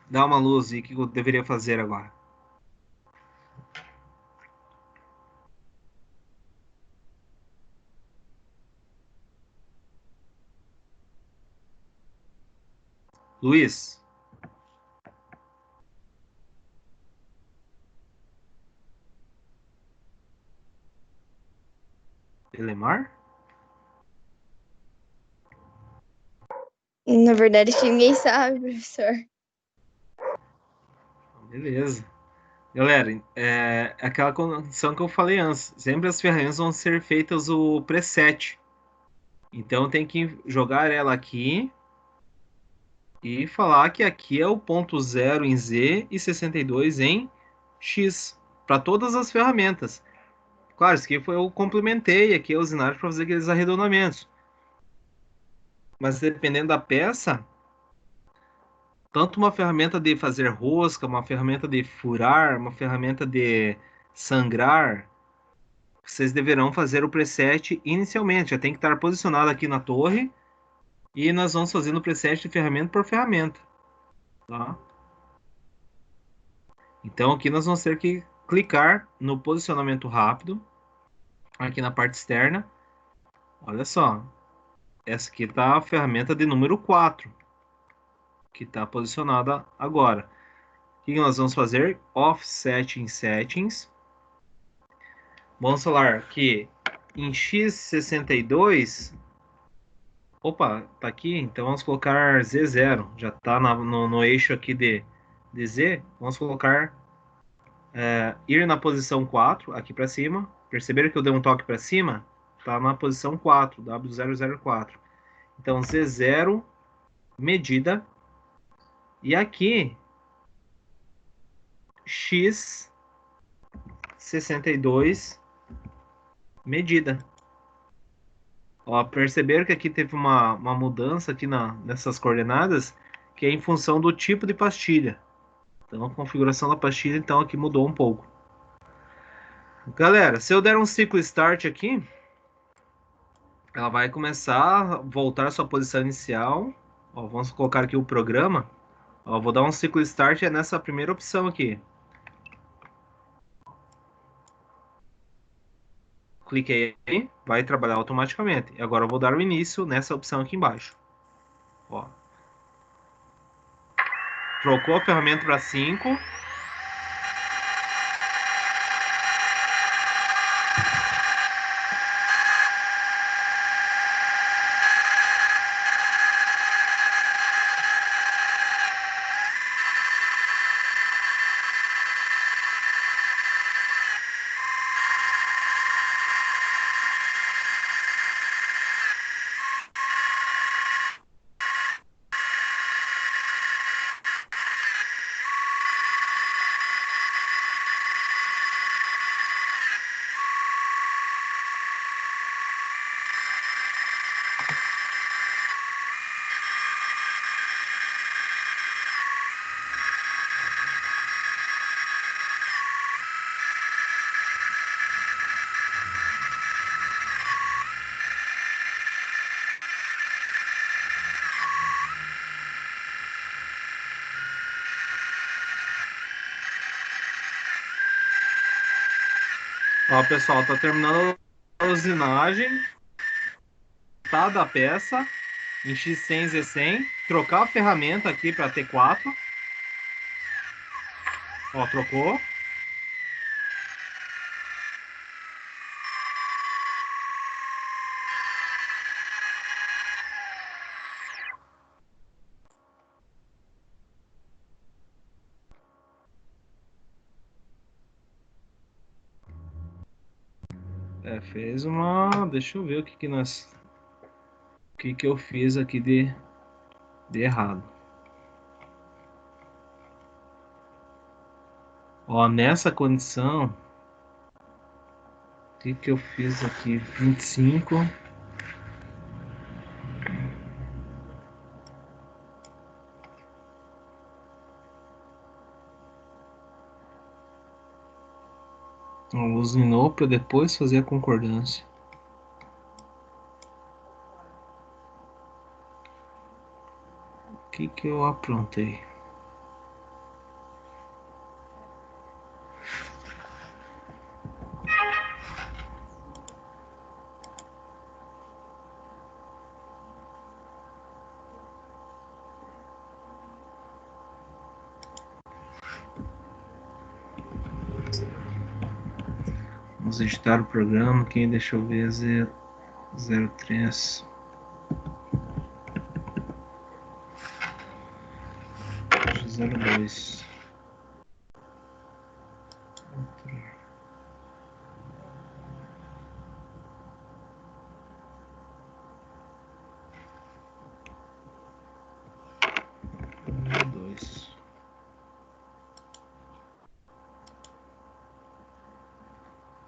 dá uma luz aí, o que eu deveria fazer agora? Luiz? Elemar? Na verdade, acho que ninguém sabe, professor. Beleza. Galera, é aquela condição que eu falei antes. Sempre as ferramentas vão ser feitas o preset. Então tem que jogar ela aqui e falar que aqui é o ponto 0 em Z e 62 em X para todas as ferramentas. Claro, isso aqui foi eu complementei aqui a usinagem para fazer aqueles arredondamentos. Mas dependendo da peça, tanto uma ferramenta de fazer rosca, uma ferramenta de furar, uma ferramenta de sangrar, vocês deverão fazer o preset inicialmente. Já tem que estar posicionado aqui na torre e nós vamos fazendo o preset de ferramenta por ferramenta. Tá? Então aqui nós vamos ter que clicar no posicionamento rápido, aqui na parte externa. Olha só, essa aqui está a ferramenta de número 4, que está posicionada agora. O que nós vamos fazer? Offset em Settings. Vamos falar que em X62... Opa, tá aqui, então vamos colocar Z0. Já está no eixo aqui de Z. Vamos colocar... ir na posição 4, aqui para cima. Perceberam que eu dei um toque para cima? Está na posição 4, W004. Então, Z0, medida. E aqui, X62, medida. Ó, perceberam que aqui teve uma mudança aqui nessas coordenadas, que é em função do tipo de pastilha. Então, a configuração da pastilha, então, aqui mudou um pouco. Galera, se eu der um ciclo start aqui, ela vai começar a voltar à sua posição inicial. Ó, vamos colocar aqui o programa. Ó, vou dar um ciclo start é nessa primeira opção aqui. Cliquei aí, vai trabalhar automaticamente. E agora eu vou dar o início nessa opção aqui embaixo. Ó. Trocou a ferramenta para 5. Ó, pessoal, tá terminando a usinagem, tá, da peça em X100, Z100. Trocar a ferramenta aqui para T4. Ó, trocou. É, fez uma... Deixa eu ver o que que nós... O que que eu fiz aqui de errado. Ó, nessa condição... O que que eu fiz aqui? 25... Usinou para depois fazer a concordância. O que que eu aprontei? Vamos editar o programa aqui, deixa eu ver, 03. 02.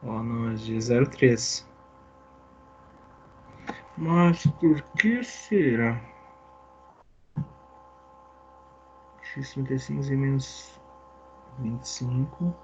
Ó, não, é de 03. Mas por que será? X35 menos 25.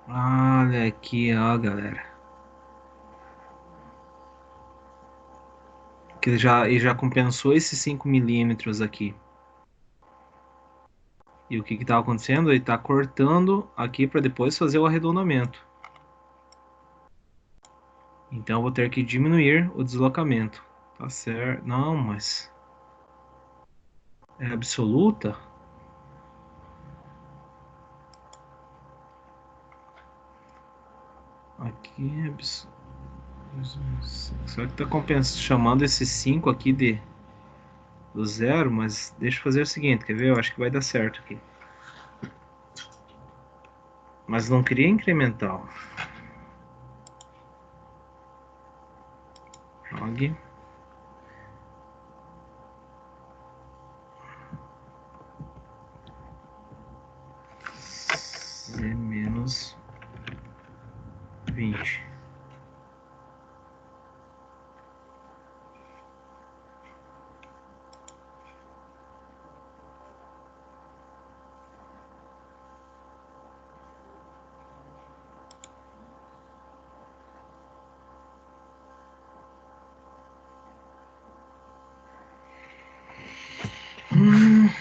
Olha aqui, ó, galera. Que ele já compensou esses 5 milímetros aqui. E o que que tá acontecendo? Ele tá cortando aqui para depois fazer o arredondamento. Então eu vou ter que diminuir o deslocamento. Tá certo? Não, mas é absoluta? Aqui é absoluta. Só que tá chamando esse 5 aqui do zero, mas deixa eu fazer o seguinte, quer ver? Eu acho que vai dar certo aqui. Mas não queria incremental. Log. Menos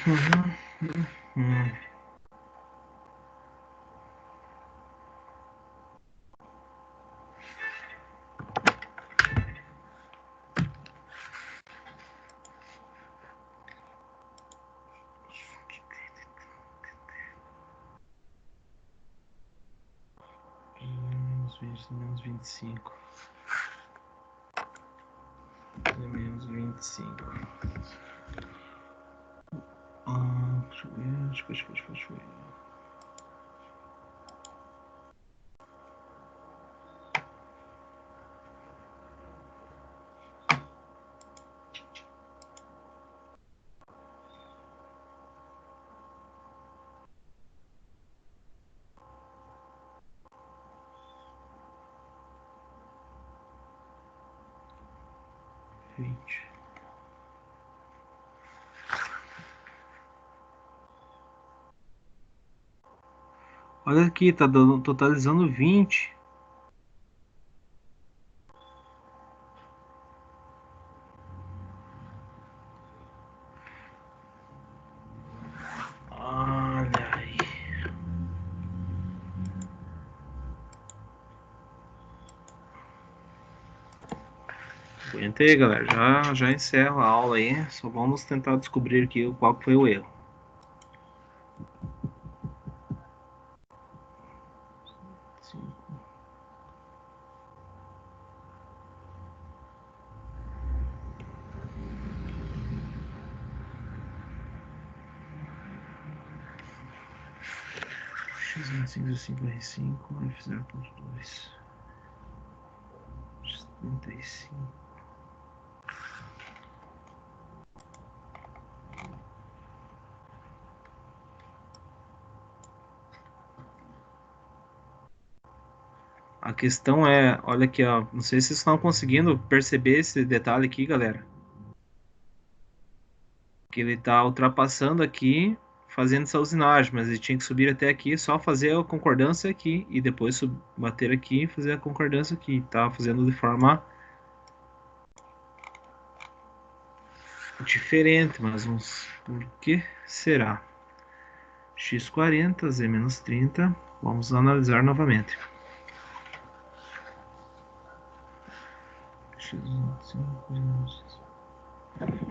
25. Menos 25. Deixa eu ver. Deixa eu ver. Olha aqui, tá dando, totalizando 20. Olha aí. Aguentei, galera. Já encerro a aula aí. Só vamos tentar descobrir aqui qual foi o erro. X25 R5 F0.2 X35. A questão é, olha aqui, ó, não sei se vocês estão conseguindo perceber esse detalhe aqui, galera. Que ele tá ultrapassando aqui, fazendo essa usinagem, mas ele tinha que subir até aqui, só fazer a concordância aqui e depois bater aqui e fazer a concordância aqui. Tá fazendo de forma diferente, mas por que será? X40, Z-30, vamos analisar novamente.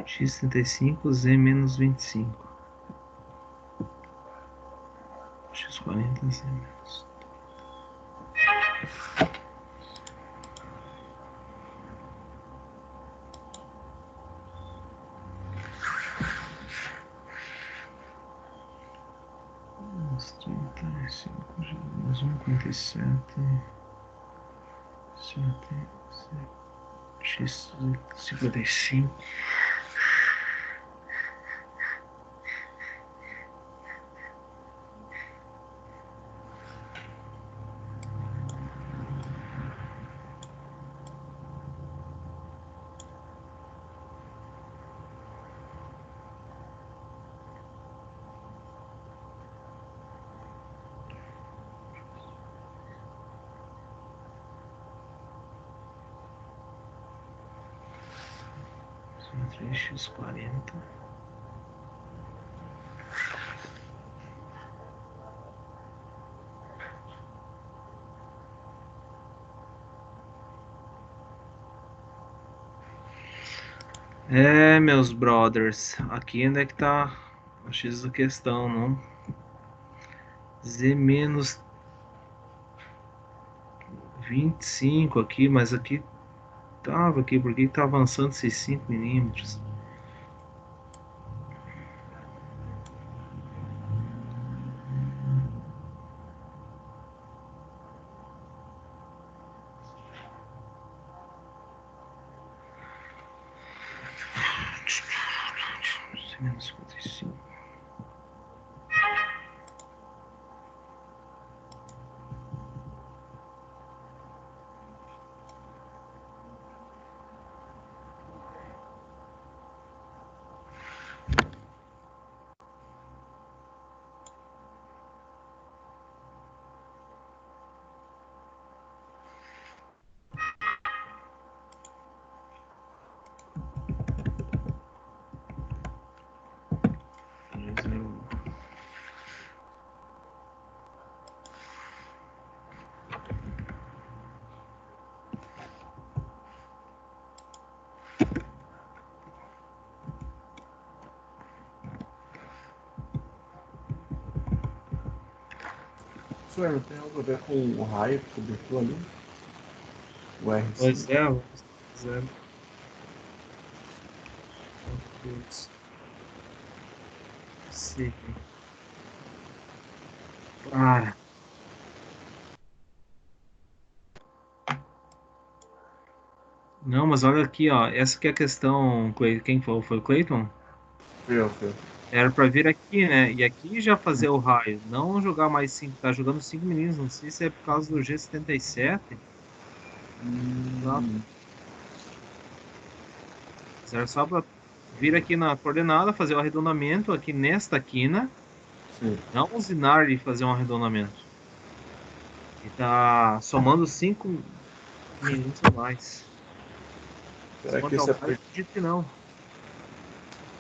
X35, Z-25. X40, Z-. 35, mais 1,57. 7, X55. X40. Meus brothers, aqui onde é que tá o X da questão, não? Z menos 25 aqui, mas aqui tava aqui, porque tá avançando esses 5 milímetros. Menos 55. Professor, não tem algo a ver com o raio que cobertou ali? O R5? Pois é, vamos fazer. Sim. Para. Não, mas olha aqui, ó. Essa que é a questão. Quem falou? Foi o Clayton? Fui. Era pra vir aqui, né? E aqui já fazer o raio. Não jogar mais 5. Tá jogando 5 meninos. Não sei se é por causa do G77. Não. Mas era só pra vir aqui na coordenada, fazer o arredondamento aqui nesta quina. Sim. Não usinar e fazer um arredondamento. E tá somando 5 meninos a mais. Será Quanto que ao isso é raio, acredito que não.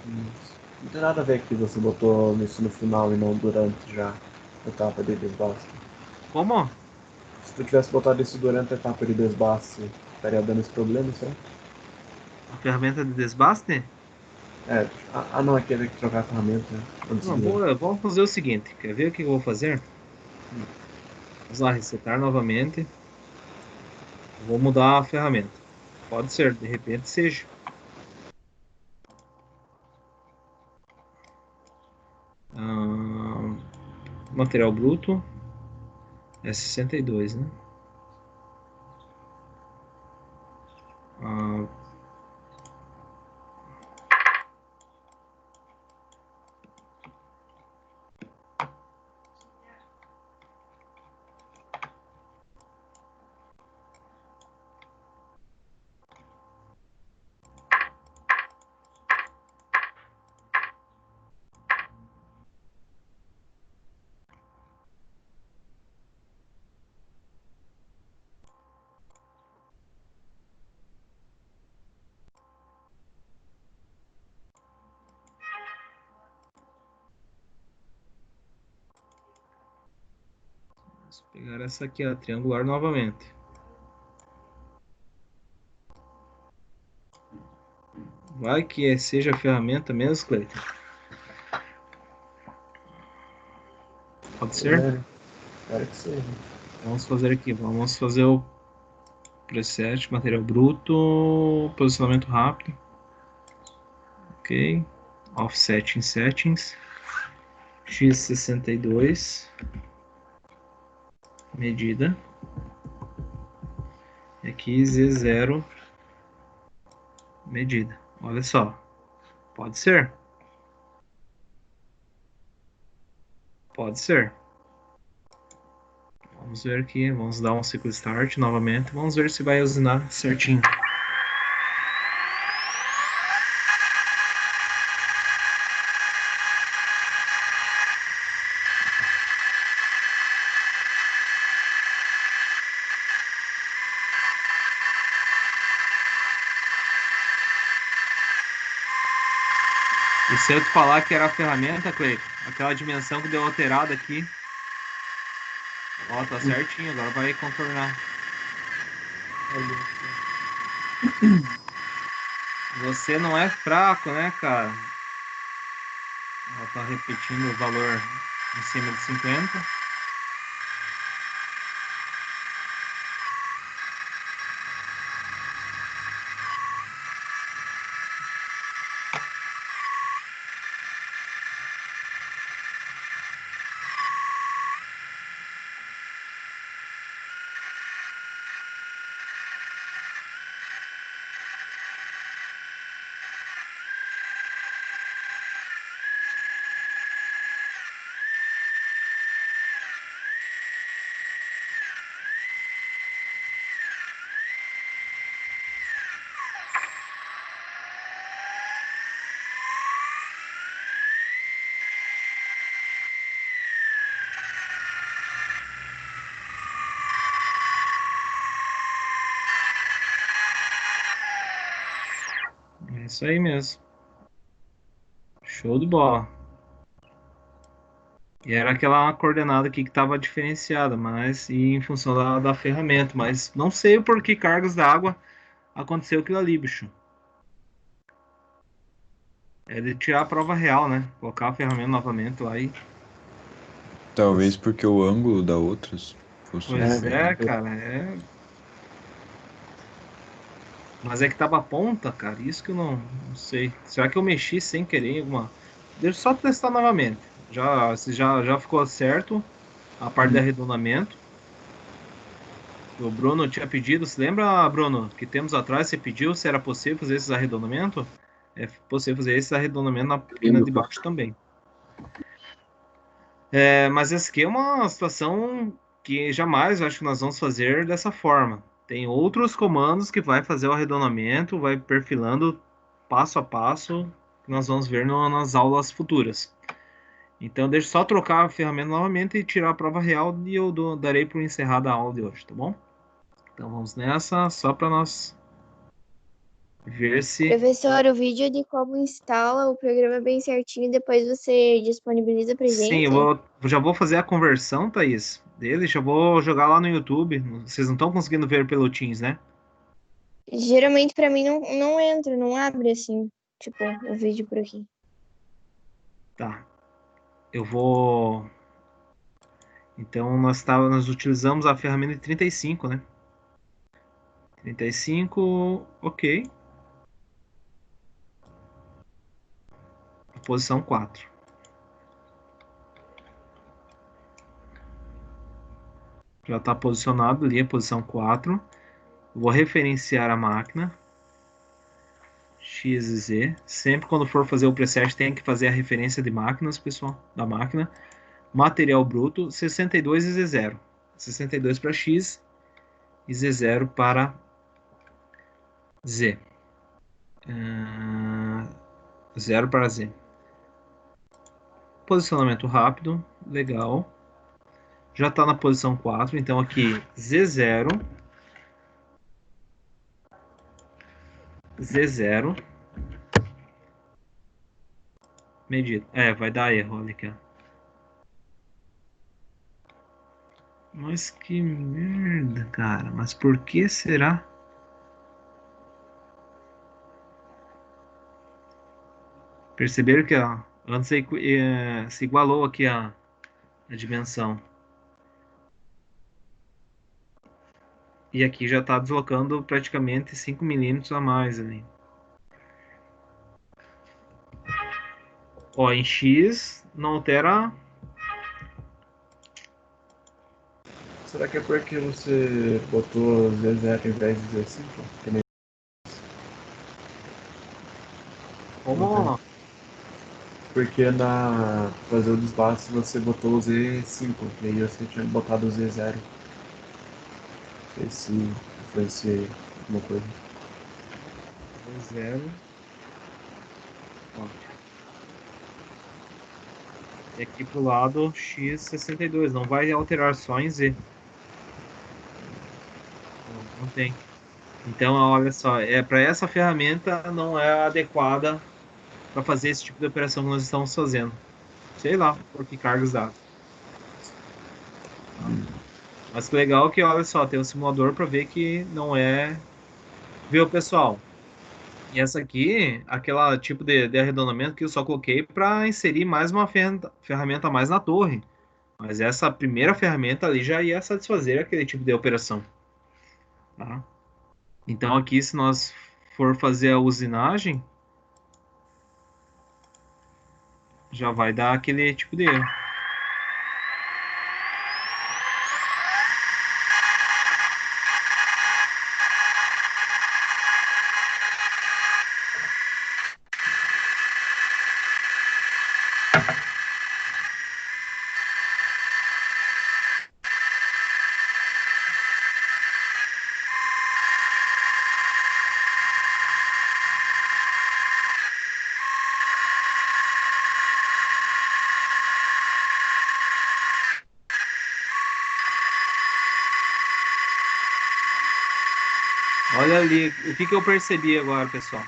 Não tem nada a ver que você botou isso no final e não durante já a etapa de desbaste. Como? Se tu tivesse botado isso durante a etapa de desbaste, estaria dando esse problema, será? A ferramenta de desbaste? É, não, é que tem que trocar a ferramenta antes Não, de. vamos fazer o seguinte. Quer ver o que eu vou fazer? Vamos lá, resetar novamente. Vou mudar a ferramenta. Pode ser, de repente seja. Ah, material bruto é 62, né? Ah, vamos pegar essa aqui, a triangular novamente. Vai que seja a ferramenta mesmo, Cleiton. Pode ser? Espero que seja. Vamos fazer aqui. Vamos fazer o preset, material bruto, posicionamento rápido. Ok. Offset em settings. X62. Medida. E aqui Z0. Medida. Olha só. Pode ser. Pode ser. Vamos ver aqui. Vamos dar um ciclo start novamente. Vamos ver se vai usinar certinho. E se eu te falar que era a ferramenta, Cleiton, aquela dimensão que deu alterada aqui. Ó, tá certinho, agora vai contornar. Você não é fraco, né, cara? Ela tá repetindo o valor em cima de 50. É isso aí mesmo. Show de bola. E era aquela coordenada aqui que estava diferenciada, mas e em função da ferramenta. Mas não sei por que cargas d'água aconteceu aquilo ali, bicho. É de tirar a prova real, né? Colocar a ferramenta novamente lá e Talvez porque o ângulo da outra fosse Pois é, diferente. cara, Mas é que tava a ponta, cara. Isso que eu não sei. Será que eu mexi sem querer em alguma. Deixa eu só testar novamente. Se já ficou certo a parte de arredondamento. O Bruno tinha pedido. Se lembra, Bruno, que tempos atrás você pediu se era possível fazer esses arredondamentos? É possível fazer esse arredondamento na quina de baixo também. Mas essa aqui é uma situação que jamais eu acho que nós vamos fazer dessa forma. Tem outros comandos que vai fazer o arredondamento, vai perfilando passo a passo, que nós vamos ver nas aulas futuras. Então, deixa eu só trocar a ferramenta novamente e tirar a prova real e eu darei por encerrada a aula de hoje, tá bom? Então, vamos nessa, só para nós ver se... Professor, o vídeo de como instala o programa bem certinho, depois você disponibiliza pra Sim, gente? já vou fazer a conversão, Thaís, dele, já vou jogar lá no YouTube. Vocês não estão conseguindo ver pelo Teams, né? Geralmente pra mim não entra, não abre assim, tipo, o vídeo por aqui. Tá. Eu vou. Então, nós utilizamos a ferramenta de 35, né? 35, ok. Posição 4. Já está posicionado ali a posição 4. Vou referenciar a máquina. X e Z. Sempre quando for fazer o preset, tem que fazer a referência de máquinas, pessoal. Da máquina. Material bruto, 62 e Z0. 62 para X e Z0 para Z. 0 para Z. Posicionamento rápido, legal. Já está na posição 4, então aqui Z0, Z0, medido. Vai dar erro, olha aqui. Ó. Mas que merda, cara. Mas por que será? Perceberam que ó, antes se igualou aqui a dimensão. E aqui já está deslocando praticamente 5 milímetros a mais ali. Ó, em X não altera. Será que é porque você botou Z0 ao invés de Z5? Que nem Como? porque na fazer o desbaste você botou o Z5 e aí você tinha botado o Z0. Não sei se influenciei alguma coisa. Z0. Ó. E aqui pro lado X62. Não vai alterar só em Z. Não tem. Então, olha só, para essa ferramenta não é adequada para fazer esse tipo de operação que nós estamos fazendo. Sei lá, por que cargos dados. Tá? Mas que legal que, olha só, tem um simulador para ver que não é. Viu, pessoal? E essa aqui, aquela tipo de arredondamento que eu só coloquei para inserir mais uma ferramenta a mais na torre. Mas essa primeira ferramenta ali já ia satisfazer aquele tipo de operação. Tá? Então aqui, se nós for fazer a usinagem, já vai dar aquele tipo de erro. Olha ali, o que eu percebi agora, pessoal?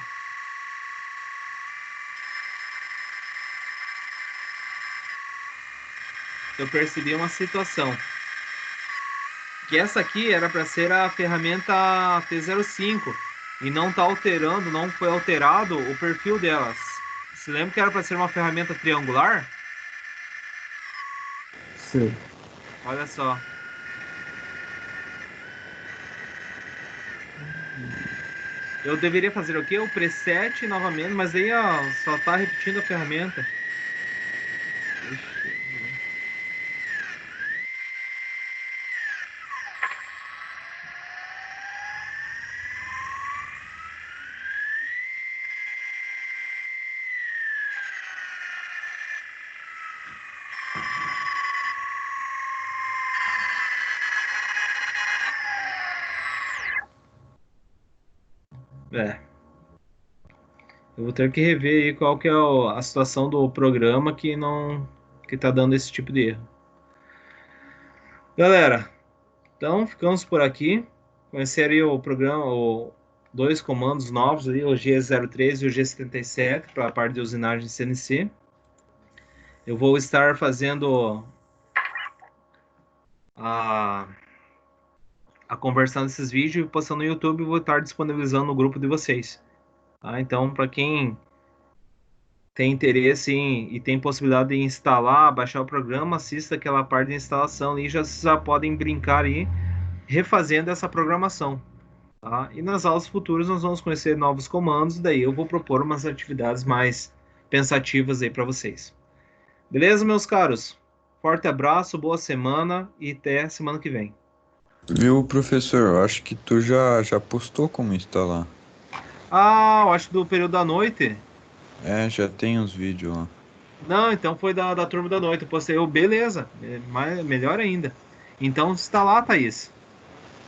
Eu percebi uma situação. Que essa aqui era para ser a ferramenta T05 e não está alterando, não foi alterado o perfil delas. Se lembra que era para ser uma ferramenta triangular? Sim. Olha só. Eu deveria fazer o quê? O preset novamente, mas aí ó, só tá repetindo a ferramenta. Ixi. É. Eu vou ter que rever aí qual que é a situação do programa que tá dando esse tipo de erro. Galera, então ficamos por aqui. Conhecer aí o programa, dois comandos novos aí, o G03 e o G77 para a parte de usinagem CNC. Eu vou estar fazendo a conversão desses vídeos e postando no YouTube e vou estar disponibilizando no grupo de vocês. Tá? Então, para quem tem interesse e tem possibilidade de instalar, baixar o programa, assista aquela parte de instalação ali, já podem brincar aí, refazendo essa programação. Tá? E nas aulas futuras nós vamos conhecer novos comandos, daí eu vou propor umas atividades mais pensativas aí para vocês. Beleza, meus caros? Forte abraço, boa semana e até semana que vem. Viu, professor? Eu acho que tu já postou como instalar. Ah, eu acho do período da noite. É, já tem os vídeos lá. Não, então foi da turma da noite. Eu postei, beleza, melhor ainda. Então está lá, Thaís.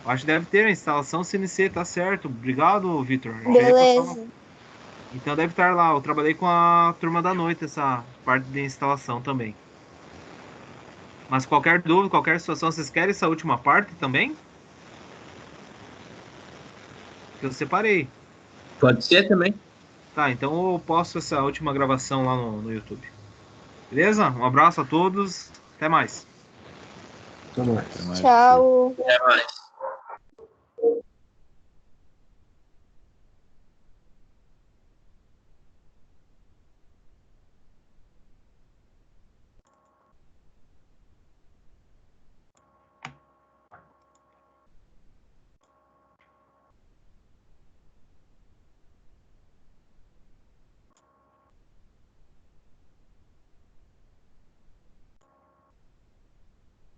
Acho que deve ter a instalação CNC, tá certo. Obrigado, Vitor. Beleza. Então deve estar lá. Eu trabalhei com a turma da noite, essa parte de instalação também. Mas qualquer dúvida, qualquer situação, vocês querem essa última parte também? Que eu separei. Pode ser também. Tá, então eu posto essa última gravação lá no YouTube. Beleza? Um abraço a todos. Até mais. Até mais. Até mais, professor. Tchau. Até mais.